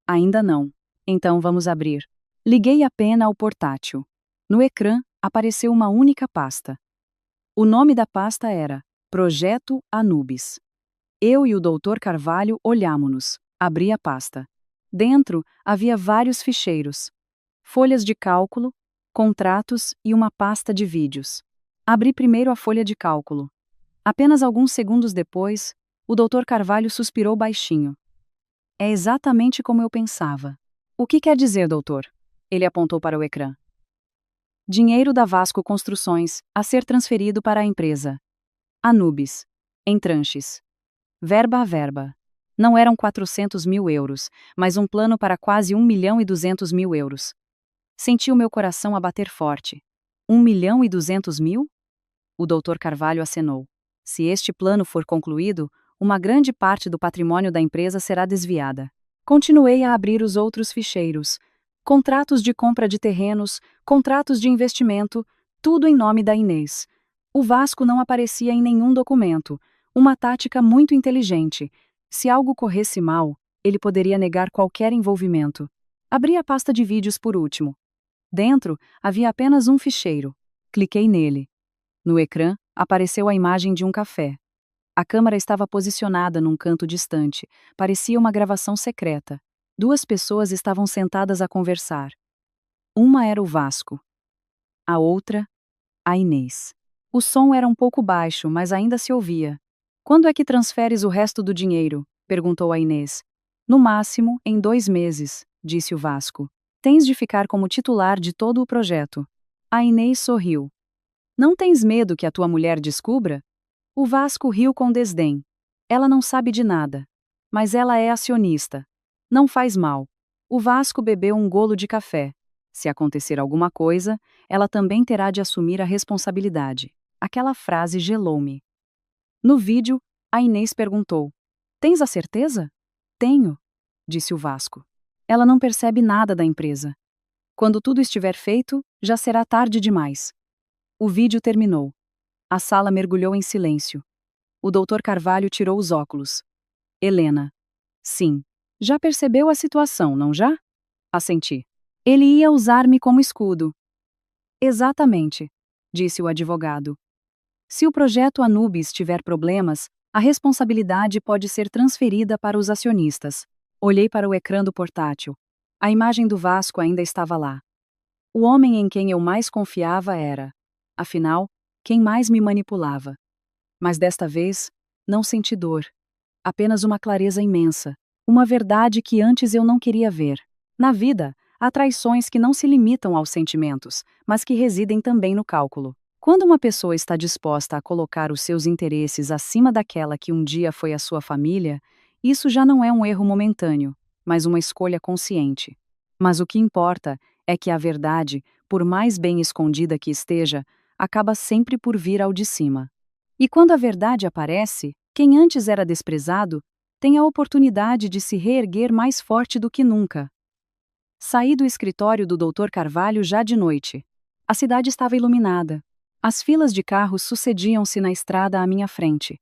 Ainda não. Então vamos abrir. Liguei a pen ao portátil. No ecrã, apareceu uma única pasta. O nome da pasta era Projeto Anubis. Eu e o Dr. Carvalho olhámo-nos. Abri a pasta. Dentro, havia vários ficheiros. Folhas de cálculo, contratos e uma pasta de vídeos. Abri primeiro a folha de cálculo. Apenas alguns segundos depois, o Dr. Carvalho suspirou baixinho. É exatamente como eu pensava. O que quer dizer, doutor? Ele apontou para o ecrã. Dinheiro da Vasco Construções, a ser transferido para a empresa. Anubis. Em tranches. Verba a verba. Não eram 400 mil euros, mas um plano para quase 1.200.000 euros. Senti o meu coração a bater forte. 1.200.000? O Dr. Carvalho acenou. Se este plano for concluído, uma grande parte do patrimônio da empresa será desviada. Continuei a abrir os outros ficheiros. Contratos de compra de terrenos, contratos de investimento, tudo em nome da Inês. O Vasco não aparecia em nenhum documento. Uma tática muito inteligente. Se algo corresse mal, ele poderia negar qualquer envolvimento. Abri a pasta de vídeos por último. Dentro, havia apenas um ficheiro. Cliquei nele. No ecrã, apareceu a imagem de um café. A câmera estava posicionada num canto distante. Parecia uma gravação secreta. 2 pessoas estavam sentadas a conversar. Uma era o Vasco. A outra, a Inês. O som era um pouco baixo, mas ainda se ouvia. Quando é que transferes o resto do dinheiro? Perguntou a Inês. No máximo, em 2 meses, disse o Vasco. Tens de ficar como titular de todo o projeto. A Inês sorriu. Não tens medo que a tua mulher descubra? O Vasco riu com desdém. Ela não sabe de nada. Mas ela é acionista. Não faz mal. O Vasco bebeu um golo de café. Se acontecer alguma coisa, ela também terá de assumir a responsabilidade. Aquela frase gelou-me. No vídeo, a Inês perguntou. Tens a certeza? Tenho, disse o Vasco. Ela não percebe nada da empresa. Quando tudo estiver feito, já será tarde demais. O vídeo terminou. A sala mergulhou em silêncio. O Dr. Carvalho tirou os óculos. Helena. Sim. Já percebeu a situação, não já? Assenti. Ele ia usar-me como escudo. Exatamente, disse o advogado. Se o projeto Anubis tiver problemas, a responsabilidade pode ser transferida para os acionistas. Olhei para o ecrã do portátil. A imagem do Vasco ainda estava lá. O homem em quem eu mais confiava era, afinal, quem mais me manipulava. Mas desta vez, não senti dor. Apenas uma clareza imensa. Uma verdade que antes eu não queria ver. Na vida, há traições que não se limitam aos sentimentos, mas que residem também no cálculo. Quando uma pessoa está disposta a colocar os seus interesses acima daquela que um dia foi a sua família, isso já não é um erro momentâneo, mas uma escolha consciente. Mas o que importa é que a verdade, por mais bem escondida que esteja, acaba sempre por vir ao de cima. E quando a verdade aparece, quem antes era desprezado tem a oportunidade de se reerguer mais forte do que nunca. Saí do escritório do Dr. Carvalho já de noite. A cidade estava iluminada. As filas de carros sucediam-se na estrada à minha frente.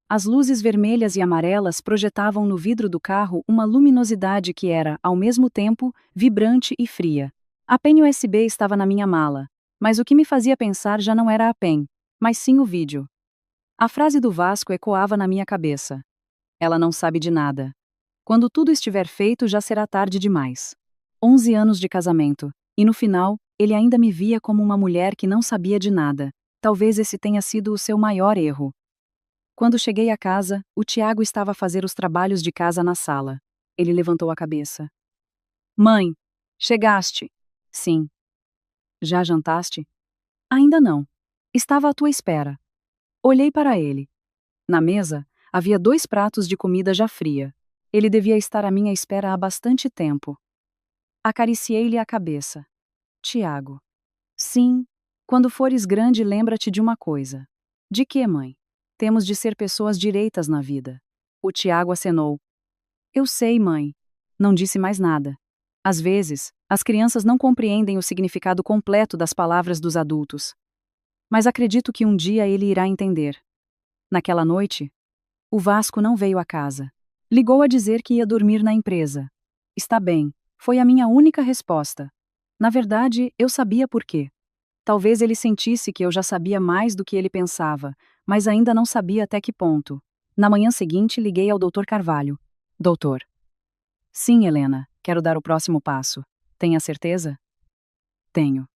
As luzes vermelhas e amarelas projetavam no vidro do carro uma luminosidade que era, ao mesmo tempo, vibrante e fria. A pen USB estava na minha mala, mas o que me fazia pensar já não era a pen, mas sim o vídeo. A frase do Vasco ecoava na minha cabeça. Ela não sabe de nada. Quando tudo estiver feito, já será tarde demais. 11 anos de casamento, e no final, ele ainda me via como uma mulher que não sabia de nada. Talvez esse tenha sido o seu maior erro. Quando cheguei a casa, o Tiago estava a fazer os trabalhos de casa na sala. Ele levantou a cabeça. Mãe, chegaste? Sim. Já jantaste? Ainda não. Estava à tua espera. Olhei para ele. Na mesa, havia 2 pratos de comida já fria. Ele devia estar à minha espera há bastante tempo. Acariciei-lhe a cabeça. Tiago. Sim, quando fores grande, lembra-te de uma coisa. De que, mãe? Temos de ser pessoas direitas na vida. O Tiago acenou. Eu sei, mãe. Não disse mais nada. Às vezes, as crianças não compreendem o significado completo das palavras dos adultos. Mas acredito que um dia ele irá entender. Naquela noite, o Vasco não veio a casa. Ligou a dizer que ia dormir na empresa. Está bem, foi a minha única resposta. Na verdade, eu sabia por quê. Talvez ele sentisse que eu já sabia mais do que ele pensava, mas ainda não sabia até que ponto. Na manhã seguinte, liguei ao Dr. Carvalho. Doutor. Sim, Helena, quero dar o próximo passo. Tem a certeza? Tenho.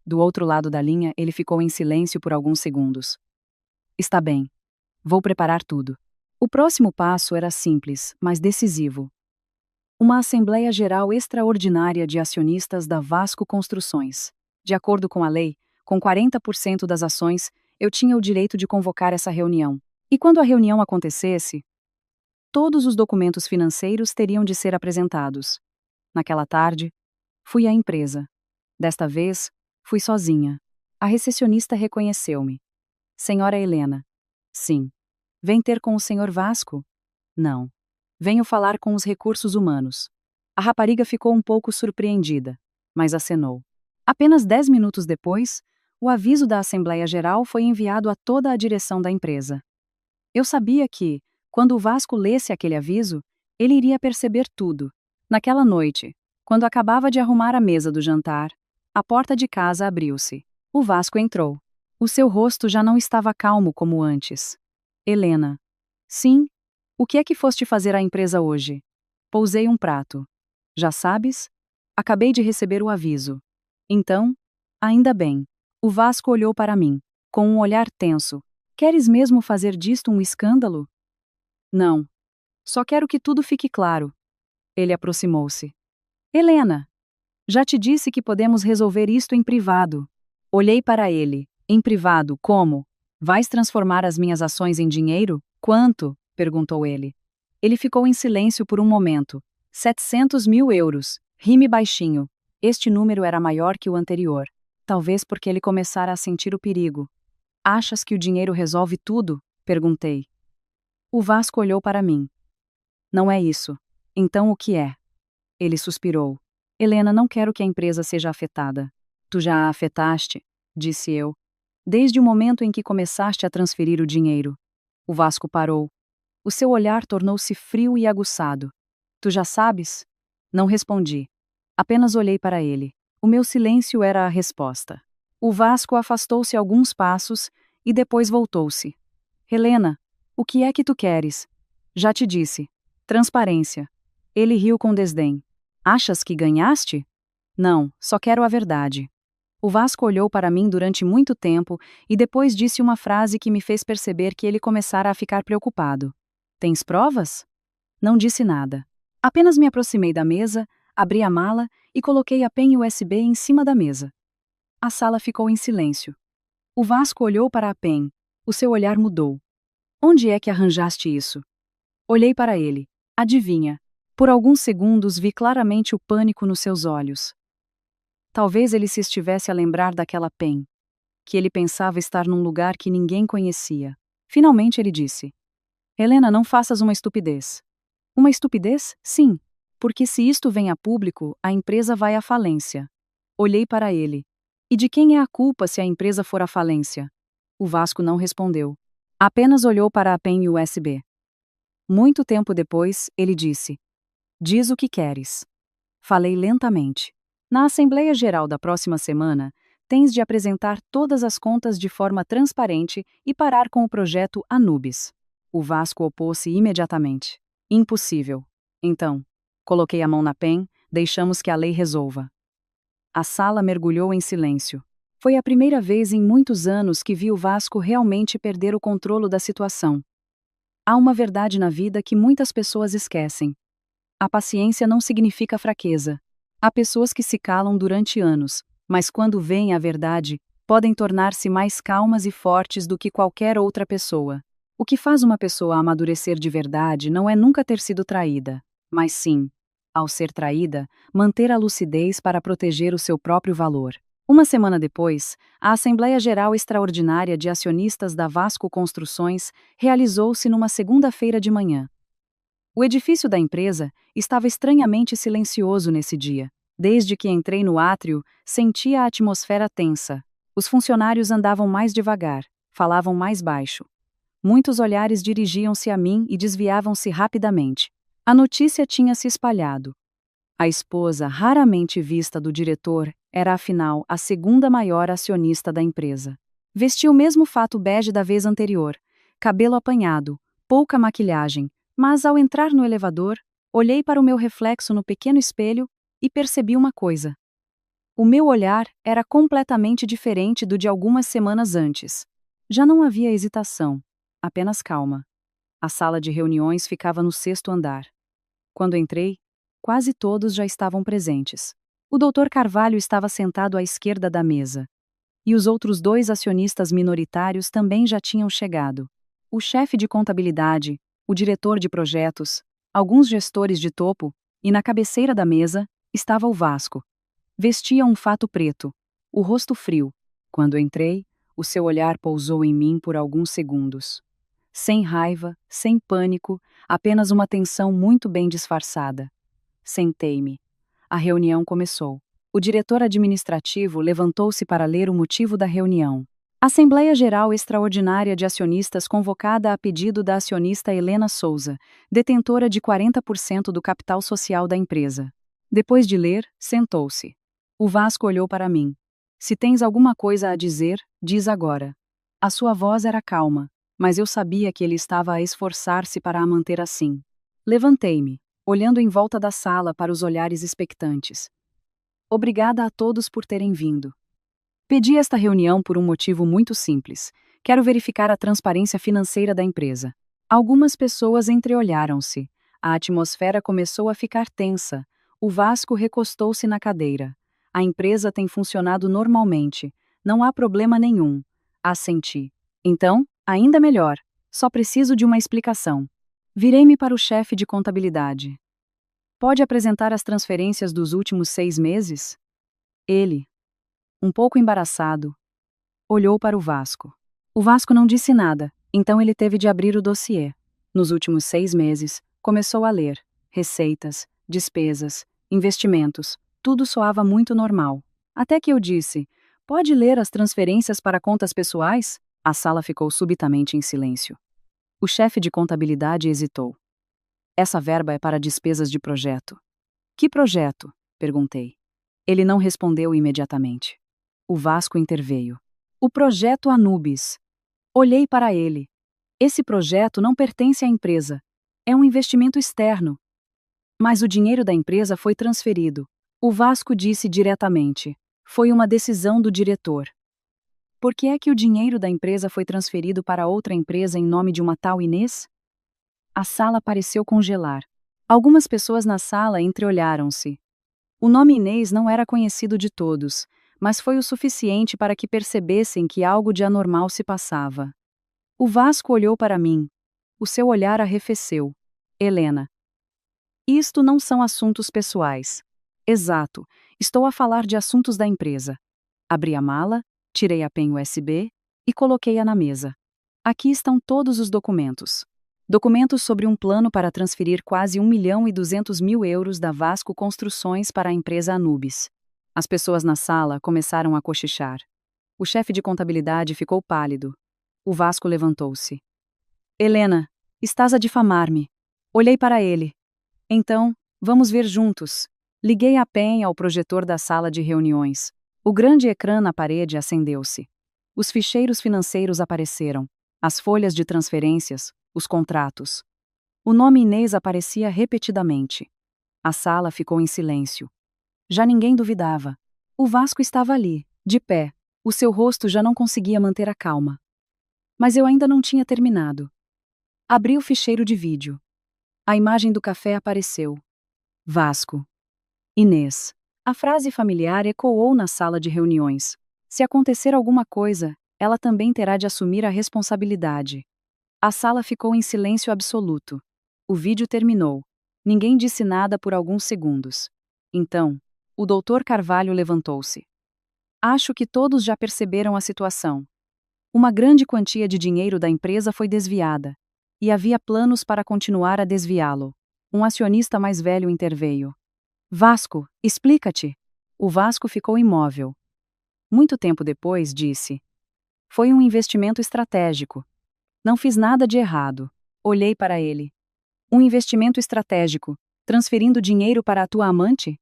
Do outro lado da linha, ele ficou em silêncio por alguns segundos. Está bem. Vou preparar tudo. O próximo passo era simples, mas decisivo. Uma Assembleia Geral Extraordinária de Acionistas da Vasco Construções. De acordo com a lei, com 40% das ações, eu tinha o direito de convocar essa reunião. E quando a reunião acontecesse, todos os documentos financeiros teriam de ser apresentados. Naquela tarde, fui à empresa. Desta vez, fui sozinha. A recepcionista reconheceu-me. Senhora Helena. Sim. Vem ter com o senhor Vasco? Não. Venho falar com os recursos humanos. A rapariga ficou um pouco surpreendida, mas acenou. Apenas 10 minutos depois, o aviso da Assembleia Geral foi enviado a toda a direção da empresa. Eu sabia que, quando o Vasco lesse aquele aviso, ele iria perceber tudo. Naquela noite, quando acabava de arrumar a mesa do jantar, a porta de casa abriu-se. O Vasco entrou. O seu rosto já não estava calmo como antes. Helena. Sim? O que é que foste fazer à empresa hoje? Pousei um prato. Já sabes? Acabei de receber o aviso. Então? Ainda bem. O Vasco olhou para mim, com um olhar tenso. Queres mesmo fazer disto um escândalo? Não. Só quero que tudo fique claro. Ele aproximou-se. Helena. Já te disse que podemos resolver isto em privado. Olhei para ele. Em privado, como? Vais transformar as minhas ações em dinheiro? Quanto? Perguntou ele. Ele ficou em silêncio por um momento. 700 mil euros. Rime baixinho. Este número era maior que o anterior. Talvez porque ele começara a sentir o perigo. Achas que o dinheiro resolve tudo? Perguntei. O Vasco olhou para mim. Não é isso. Então o que é? Ele suspirou. Helena, não quero que a empresa seja afetada. Tu já a afetaste, disse eu. Desde o momento em que começaste a transferir o dinheiro. O Vasco parou. O seu olhar tornou-se frio e aguçado. Tu já sabes? Não respondi. Apenas olhei para ele. O meu silêncio era a resposta. O Vasco afastou-se alguns passos e depois voltou-se. Helena, o que é que tu queres? Já te disse. Transparência. Ele riu com desdém. Achas que ganhaste? Não, só quero a verdade. O Vasco olhou para mim durante muito tempo e depois disse uma frase que me fez perceber que ele começara a ficar preocupado. Tens provas? Não disse nada. Apenas me aproximei da mesa, abri a mala e coloquei a pen USB em cima da mesa. A sala ficou em silêncio. O Vasco olhou para a pen. O seu olhar mudou. Onde é que arranjaste isso? Olhei para ele. Adivinha? Por alguns segundos vi claramente o pânico nos seus olhos. Talvez ele se estivesse a lembrar daquela pen. Que ele pensava estar num lugar que ninguém conhecia. Finalmente ele disse. Helena, não faças uma estupidez. Uma estupidez? Sim. Porque se isto vem a público, a empresa vai à falência. Olhei para ele. E de quem é a culpa se a empresa for à falência? O Vasco não respondeu. Apenas olhou para a pen USB. Muito tempo depois, ele disse: Diz o que queres. Falei lentamente. Na Assembleia Geral da próxima semana, tens de apresentar todas as contas de forma transparente e parar com o projeto Anubis. O Vasco opôs-se imediatamente. Impossível. Então, coloquei a mão na pen, deixamos que a lei resolva. A sala mergulhou em silêncio. Foi a primeira vez em muitos anos que vi o Vasco realmente perder o controle da situação. Há uma verdade na vida que muitas pessoas esquecem. A paciência não significa fraqueza. Há pessoas que se calam durante anos, mas quando veem a verdade, podem tornar-se mais calmas e fortes do que qualquer outra pessoa. O que faz uma pessoa amadurecer de verdade não é nunca ter sido traída, mas sim, ao ser traída, manter a lucidez para proteger o seu próprio valor. Uma semana depois, a Assembleia Geral Extraordinária de Acionistas da Vasco Construções realizou-se numa segunda-feira de manhã. O edifício da empresa estava estranhamente silencioso nesse dia. Desde que entrei no átrio, senti a atmosfera tensa. Os funcionários andavam mais devagar, falavam mais baixo. Muitos olhares dirigiam-se a mim e desviavam-se rapidamente. A notícia tinha se espalhado. A esposa raramente vista do diretor era, afinal, a segunda maior acionista da empresa. Vestia o mesmo fato bege da vez anterior, cabelo apanhado, pouca maquilhagem, mas ao entrar no elevador, olhei para o meu reflexo no pequeno espelho e percebi uma coisa. O meu olhar era completamente diferente do de algumas semanas antes. Já não havia hesitação, apenas calma. A sala de reuniões ficava no 6º andar. Quando entrei, quase todos já estavam presentes. O Dr. Carvalho estava sentado à esquerda da mesa. E os outros 2 acionistas minoritários também já tinham chegado. O chefe de contabilidade, o diretor de projetos, alguns gestores de topo, e na cabeceira da mesa estava o Vasco. Vestia um fato preto, o rosto frio. Quando entrei, o seu olhar pousou em mim por alguns segundos. Sem raiva, sem pânico, apenas uma tensão muito bem disfarçada. Sentei-me. A reunião começou. O diretor administrativo levantou-se para ler o motivo da reunião. Assembleia Geral Extraordinária de Acionistas convocada a pedido da acionista Helena Souza, detentora de 40% do capital social da empresa. Depois de ler, sentou-se. O Vasco olhou para mim. Se tens alguma coisa a dizer, diz agora. A sua voz era calma, mas eu sabia que ele estava a esforçar-se para a manter assim. Levantei-me, olhando em volta da sala para os olhares expectantes. Obrigada a todos por terem vindo. Pedi esta reunião por um motivo muito simples. Quero verificar a transparência financeira da empresa. Algumas pessoas entreolharam-se. A atmosfera começou a ficar tensa. O Vasco recostou-se na cadeira. A empresa tem funcionado normalmente. Não há problema nenhum. Assenti. Então, ainda melhor. Só preciso de uma explicação. Virei-me para o chefe de contabilidade. Pode apresentar as transferências dos últimos 6 meses? Ele, um pouco embaraçado, olhou para o Vasco. O Vasco não disse nada, então ele teve de abrir o dossiê. Nos últimos 6 meses, começou a ler. Receitas, despesas, investimentos, tudo soava muito normal. Até que eu disse, pode ler as transferências para contas pessoais? A sala ficou subitamente em silêncio. O chefe de contabilidade hesitou. Essa verba é para despesas de projeto. Que projeto? Perguntei. Ele não respondeu imediatamente. O Vasco interveio. O projeto Anubis. Olhei para ele. Esse projeto não pertence à empresa. É um investimento externo. Mas o dinheiro da empresa foi transferido. O Vasco disse diretamente. Foi uma decisão do diretor. Por que é que o dinheiro da empresa foi transferido para outra empresa em nome de uma tal Inês? A sala pareceu congelar. Algumas pessoas na sala entreolharam-se. O nome Inês não era conhecido de todos, mas foi o suficiente para que percebessem que algo de anormal se passava. O Vasco olhou para mim. O seu olhar arrefeceu. Helena. Isto não são assuntos pessoais. Exato, estou a falar de assuntos da empresa. Abri a mala, tirei a pen USB e coloquei-a na mesa. Aqui estão todos os documentos. Documentos sobre um plano para transferir quase 1.200.000 euros da Vasco Construções para a empresa Anubis. As pessoas na sala começaram a cochichar. O chefe de contabilidade ficou pálido. O Vasco levantou-se. Helena, estás a difamar-me. Olhei para ele. Então, vamos ver juntos. Liguei a penha ao projetor da sala de reuniões. O grande ecrã na parede acendeu-se. Os ficheiros financeiros apareceram. As folhas de transferências, os contratos. O nome Inês aparecia repetidamente. A sala ficou em silêncio. Já ninguém duvidava. O Vasco estava ali, de pé. O seu rosto já não conseguia manter a calma. Mas eu ainda não tinha terminado. Abri o ficheiro de vídeo. A imagem do café apareceu. Vasco. Inês. A frase familiar ecoou na sala de reuniões. Se acontecer alguma coisa, ela também terá de assumir a responsabilidade. A sala ficou em silêncio absoluto. O vídeo terminou. Ninguém disse nada por alguns segundos. Então, o Dr. Carvalho levantou-se. Acho que todos já perceberam a situação. Uma grande quantia de dinheiro da empresa foi desviada. E havia planos para continuar a desviá-lo. Um acionista mais velho interveio. Vasco, explica-te. O Vasco ficou imóvel. Muito tempo depois, disse. Foi um investimento estratégico. Não fiz nada de errado. Olhei para ele. Um investimento estratégico, transferindo dinheiro para a tua amante?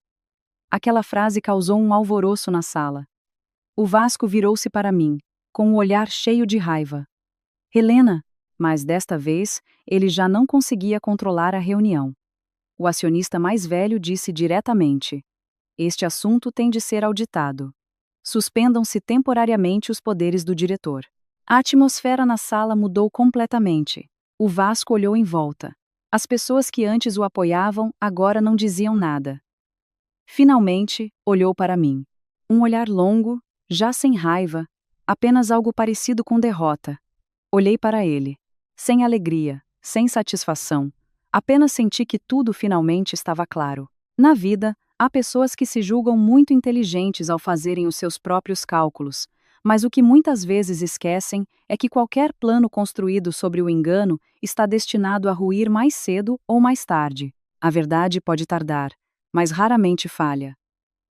Aquela frase causou um alvoroço na sala. O Vasco virou-se para mim, com um olhar cheio de raiva. Helena, mas desta vez, ele já não conseguia controlar a reunião. O acionista mais velho disse diretamente: este assunto tem de ser auditado. Suspendam-se temporariamente os poderes do diretor. A atmosfera na sala mudou completamente. O Vasco olhou em volta. As pessoas que antes o apoiavam agora não diziam nada. Finalmente, olhou para mim. Um olhar longo, já sem raiva, apenas algo parecido com derrota. Olhei para ele. Sem alegria, sem satisfação. Apenas senti que tudo finalmente estava claro. Na vida, há pessoas que se julgam muito inteligentes ao fazerem os seus próprios cálculos, mas o que muitas vezes esquecem é que qualquer plano construído sobre o engano está destinado a ruir mais cedo ou mais tarde. A verdade pode tardar, mas raramente falha.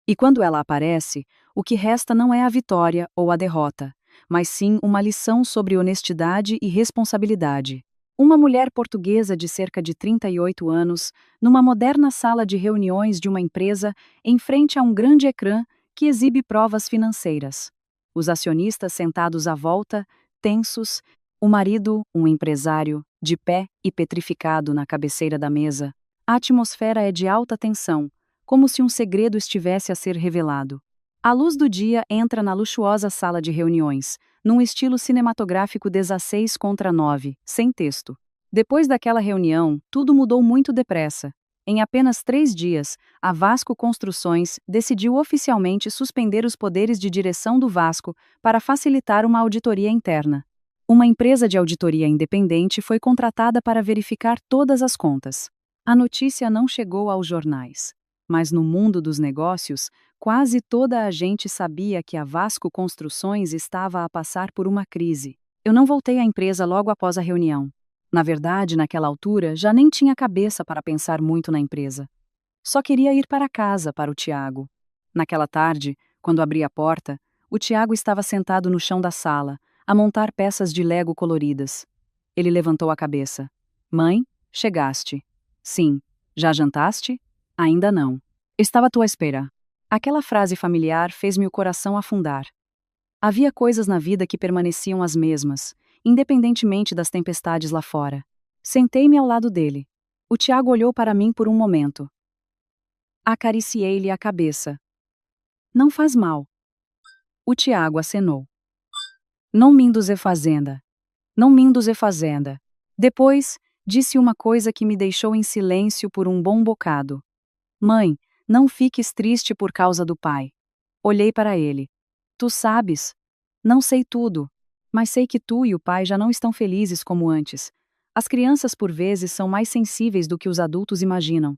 E quando ela aparece, o que resta não é a vitória ou a derrota, mas sim uma lição sobre honestidade e responsabilidade. Uma mulher portuguesa de cerca de 38 anos, numa moderna sala de reuniões de uma empresa, em frente a um grande ecrã que exibe provas financeiras. Os acionistas sentados à volta, tensos, o marido, um empresário, de pé e petrificado na cabeceira da mesa. A atmosfera é de alta tensão, como se um segredo estivesse a ser revelado. A luz do dia entra na luxuosa sala de reuniões, num estilo cinematográfico 16:9, sem texto. Depois daquela reunião, tudo mudou muito depressa. Em apenas 3 dias, a Vasco Construções decidiu oficialmente suspender os poderes de direção do Vasco para facilitar uma auditoria interna. Uma empresa de auditoria independente foi contratada para verificar todas as contas. A notícia não chegou aos jornais. Mas no mundo dos negócios, quase toda a gente sabia que a Vasco Construções estava a passar por uma crise. Eu não voltei à empresa logo após a reunião. Na verdade, naquela altura, já nem tinha cabeça para pensar muito na empresa. Só queria ir para casa, para o Tiago. Naquela tarde, quando abri a porta, o Tiago estava sentado no chão da sala, a montar peças de Lego coloridas. Ele levantou a cabeça. Mãe, chegaste. Sim. Já jantaste? Ainda não. Estava à tua espera. Aquela frase familiar fez-me o coração afundar. Havia coisas na vida que permaneciam as mesmas, independentemente das tempestades lá fora. Sentei-me ao lado dele. O Tiago olhou para mim por um momento. Acariciei-lhe a cabeça. Não faz mal. O Tiago acenou. Não mindos e fazenda. Não mindos e fazenda. Depois, disse uma coisa que me deixou em silêncio por um bom bocado. Mãe, não fiques triste por causa do pai. Olhei para ele. Tu sabes? Não sei tudo, mas sei que tu e o pai já não estão felizes como antes. As crianças por vezes são mais sensíveis do que os adultos imaginam.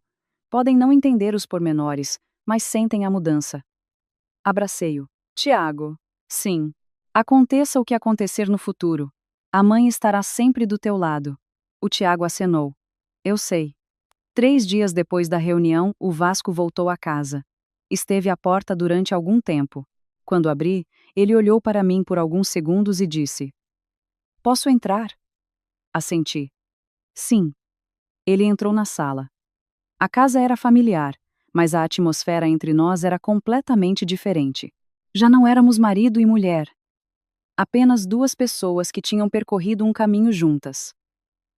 Podem não entender os pormenores, mas sentem a mudança. Abracei-o. Tiago. Sim. Aconteça o que acontecer no futuro. A mãe estará sempre do teu lado. O Tiago acenou. Eu sei. 3 dias depois da reunião, o Vasco voltou a casa. Esteve à porta durante algum tempo. Quando abri, ele olhou para mim por alguns segundos e disse: Posso entrar? Assenti. Sim. Ele entrou na sala. A casa era familiar, mas a atmosfera entre nós era completamente diferente. Já não éramos marido e mulher. Apenas duas pessoas que tinham percorrido um caminho juntas.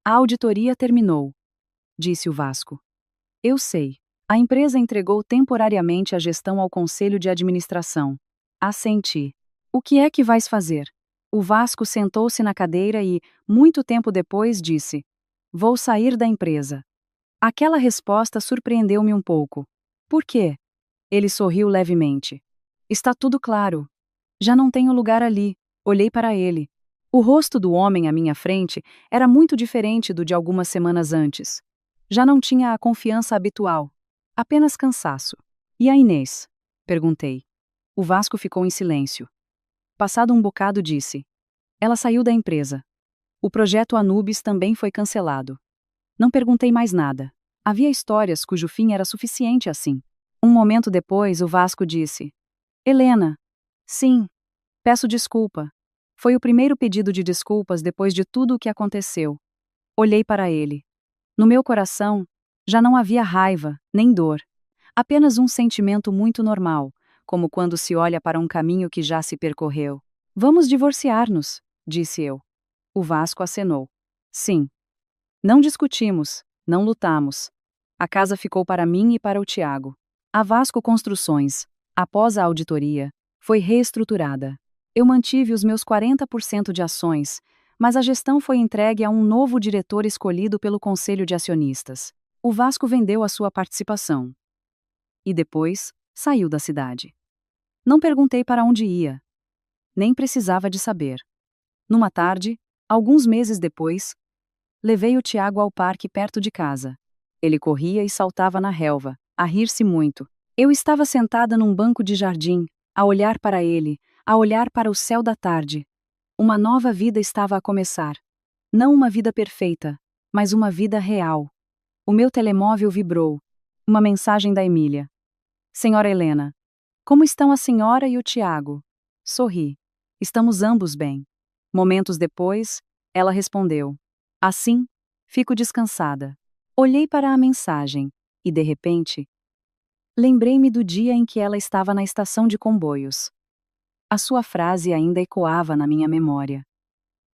A auditoria terminou, disse o Vasco. Eu sei. A empresa entregou temporariamente a gestão ao conselho de administração. Assenti. O que é que vais fazer? O Vasco sentou-se na cadeira e, muito tempo depois, disse: Vou sair da empresa. Aquela resposta surpreendeu-me um pouco. Por quê? Ele sorriu levemente. Está tudo claro. Já não tenho lugar ali. Olhei para ele. O rosto do homem à minha frente era muito diferente do de algumas semanas antes. Já não tinha a confiança habitual. Apenas cansaço. E a Inês? Perguntei. O Vasco ficou em silêncio. Passado um bocado, disse: Ela saiu da empresa. O projeto Anubis também foi cancelado. Não perguntei mais nada. Havia histórias cujo fim era suficiente assim. Um momento depois, o Vasco disse: Helena. Sim. Peço desculpa. Foi o primeiro pedido de desculpas depois de tudo o que aconteceu. Olhei para ele. No meu coração, já não havia raiva, nem dor. Apenas um sentimento muito normal, como quando se olha para um caminho que já se percorreu. Vamos divorciar-nos, disse eu. O Vasco acenou. Sim. Não discutimos, não lutamos. A casa ficou para mim e para o Tiago. A Vasco Construções, após a auditoria, foi reestruturada. Eu mantive os meus 40% de ações, mas a gestão foi entregue a um novo diretor escolhido pelo Conselho de Acionistas. O Vasco vendeu a sua participação. E depois, saiu da cidade. Não perguntei para onde ia. Nem precisava de saber. Numa tarde, alguns meses depois, levei o Tiago ao parque perto de casa. Ele corria e saltava na relva, a rir-se muito. Eu estava sentada num banco de jardim, a olhar para ele, a olhar para o céu da tarde. Uma nova vida estava a começar. Não uma vida perfeita, mas uma vida real. O meu telemóvel vibrou. Uma mensagem da Emília. Senhora Helena, como estão a senhora e o Tiago? Sorri. Estamos ambos bem. Momentos depois, ela respondeu. Assim, fico descansada. Olhei para a mensagem e, de repente, lembrei-me do dia em que ela estava na estação de comboios. A sua frase ainda ecoava na minha memória.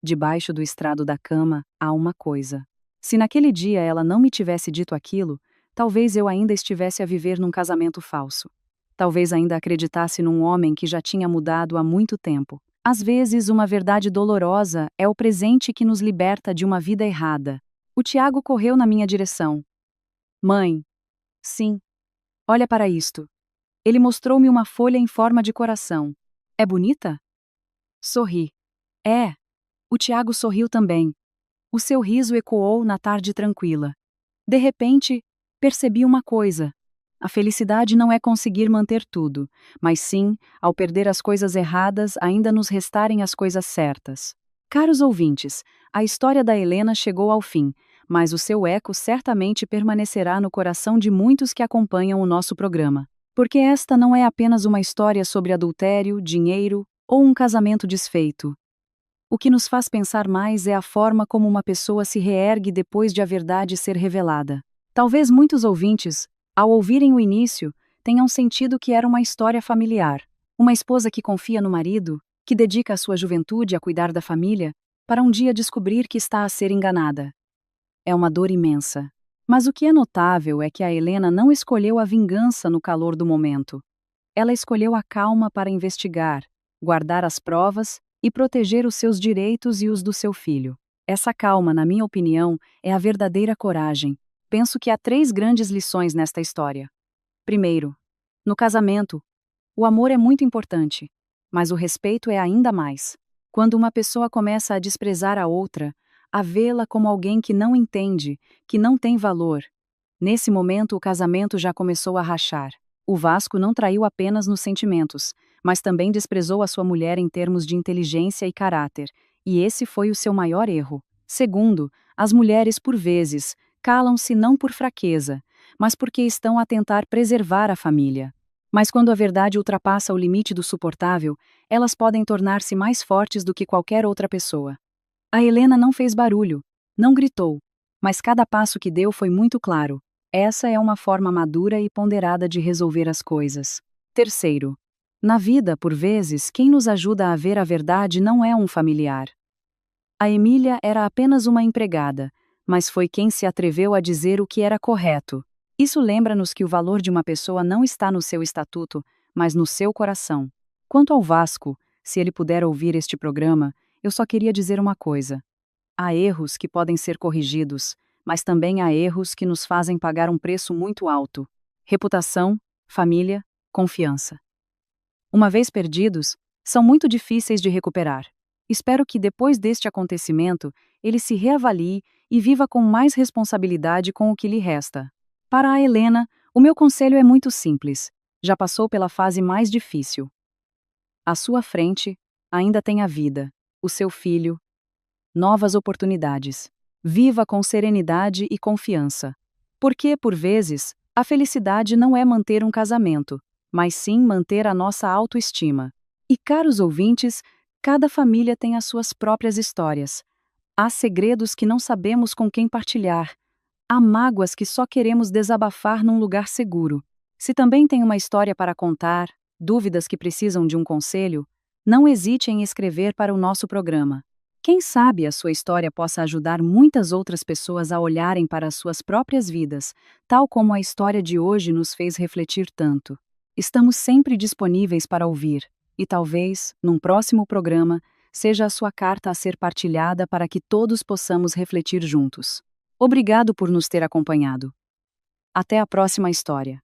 Debaixo do estrado da cama há uma coisa. Se naquele dia ela não me tivesse dito aquilo, talvez eu ainda estivesse a viver num casamento falso. Talvez ainda acreditasse num homem que já tinha mudado há muito tempo. Às vezes, uma verdade dolorosa é o presente que nos liberta de uma vida errada. O Tiago correu na minha direção. Mãe. Sim. Olha para isto. Ele mostrou-me uma folha em forma de coração. É bonita? Sorri. É. O Tiago sorriu também. O seu riso ecoou na tarde tranquila. De repente, percebi uma coisa. A felicidade não é conseguir manter tudo, mas sim, ao perder as coisas erradas, ainda nos restarem as coisas certas. Caros ouvintes, a história da Helena chegou ao fim, mas o seu eco certamente permanecerá no coração de muitos que acompanham o nosso programa. Porque esta não é apenas uma história sobre adultério, dinheiro ou um casamento desfeito. O que nos faz pensar mais é a forma como uma pessoa se reergue depois de a verdade ser revelada. Talvez muitos ouvintes, ao ouvirem o início, tenham sentido que era uma história familiar. Uma esposa que confia no marido, que dedica a sua juventude a cuidar da família, para um dia descobrir que está a ser enganada. É uma dor imensa. Mas o que é notável é que a Helena não escolheu a vingança no calor do momento. Ela escolheu a calma para investigar, guardar as provas e proteger os seus direitos e os do seu filho. Essa calma, na minha opinião, é a verdadeira coragem. Penso que há 3 grandes lições nesta história. Primeiro, no casamento, o amor é muito importante, mas o respeito é ainda mais. Quando uma pessoa começa a desprezar a outra, a vê-la como alguém que não entende, que não tem valor. Nesse momento o casamento já começou a rachar. O Vasco não traiu apenas nos sentimentos, mas também desprezou a sua mulher em termos de inteligência e caráter, e esse foi o seu maior erro. Segundo, as mulheres por vezes calam-se não por fraqueza, mas porque estão a tentar preservar a família. Mas quando a verdade ultrapassa o limite do suportável, elas podem tornar-se mais fortes do que qualquer outra pessoa. A Helena não fez barulho, não gritou, mas cada passo que deu foi muito claro. Essa é uma forma madura e ponderada de resolver as coisas. Terceiro, na vida, por vezes, quem nos ajuda a ver a verdade não é um familiar. A Emília era apenas uma empregada, mas foi quem se atreveu a dizer o que era correto. Isso lembra-nos que o valor de uma pessoa não está no seu estatuto, mas no seu coração. Quanto ao Vasco, se ele puder ouvir este programa, eu só queria dizer uma coisa. Há erros que podem ser corrigidos, mas também há erros que nos fazem pagar um preço muito alto. Reputação, família, confiança. Uma vez perdidos, são muito difíceis de recuperar. Espero que depois deste acontecimento, ele se reavalie e viva com mais responsabilidade com o que lhe resta. Para a Helena, o meu conselho é muito simples. Já passou pela fase mais difícil. À sua frente, ainda tem a vida, o seu filho, novas oportunidades. Viva com serenidade e confiança. Porque, por vezes, a felicidade não é manter um casamento, mas sim manter a nossa autoestima. E, caros ouvintes, cada família tem as suas próprias histórias. Há segredos que não sabemos com quem partilhar. Há mágoas que só queremos desabafar num lugar seguro. Se também tem uma história para contar, dúvidas que precisam de um conselho, não hesite em escrever para o nosso programa. Quem sabe a sua história possa ajudar muitas outras pessoas a olharem para as suas próprias vidas, tal como a história de hoje nos fez refletir tanto. Estamos sempre disponíveis para ouvir, e talvez, num próximo programa, seja a sua carta a ser partilhada para que todos possamos refletir juntos. Obrigado por nos ter acompanhado. Até a próxima história.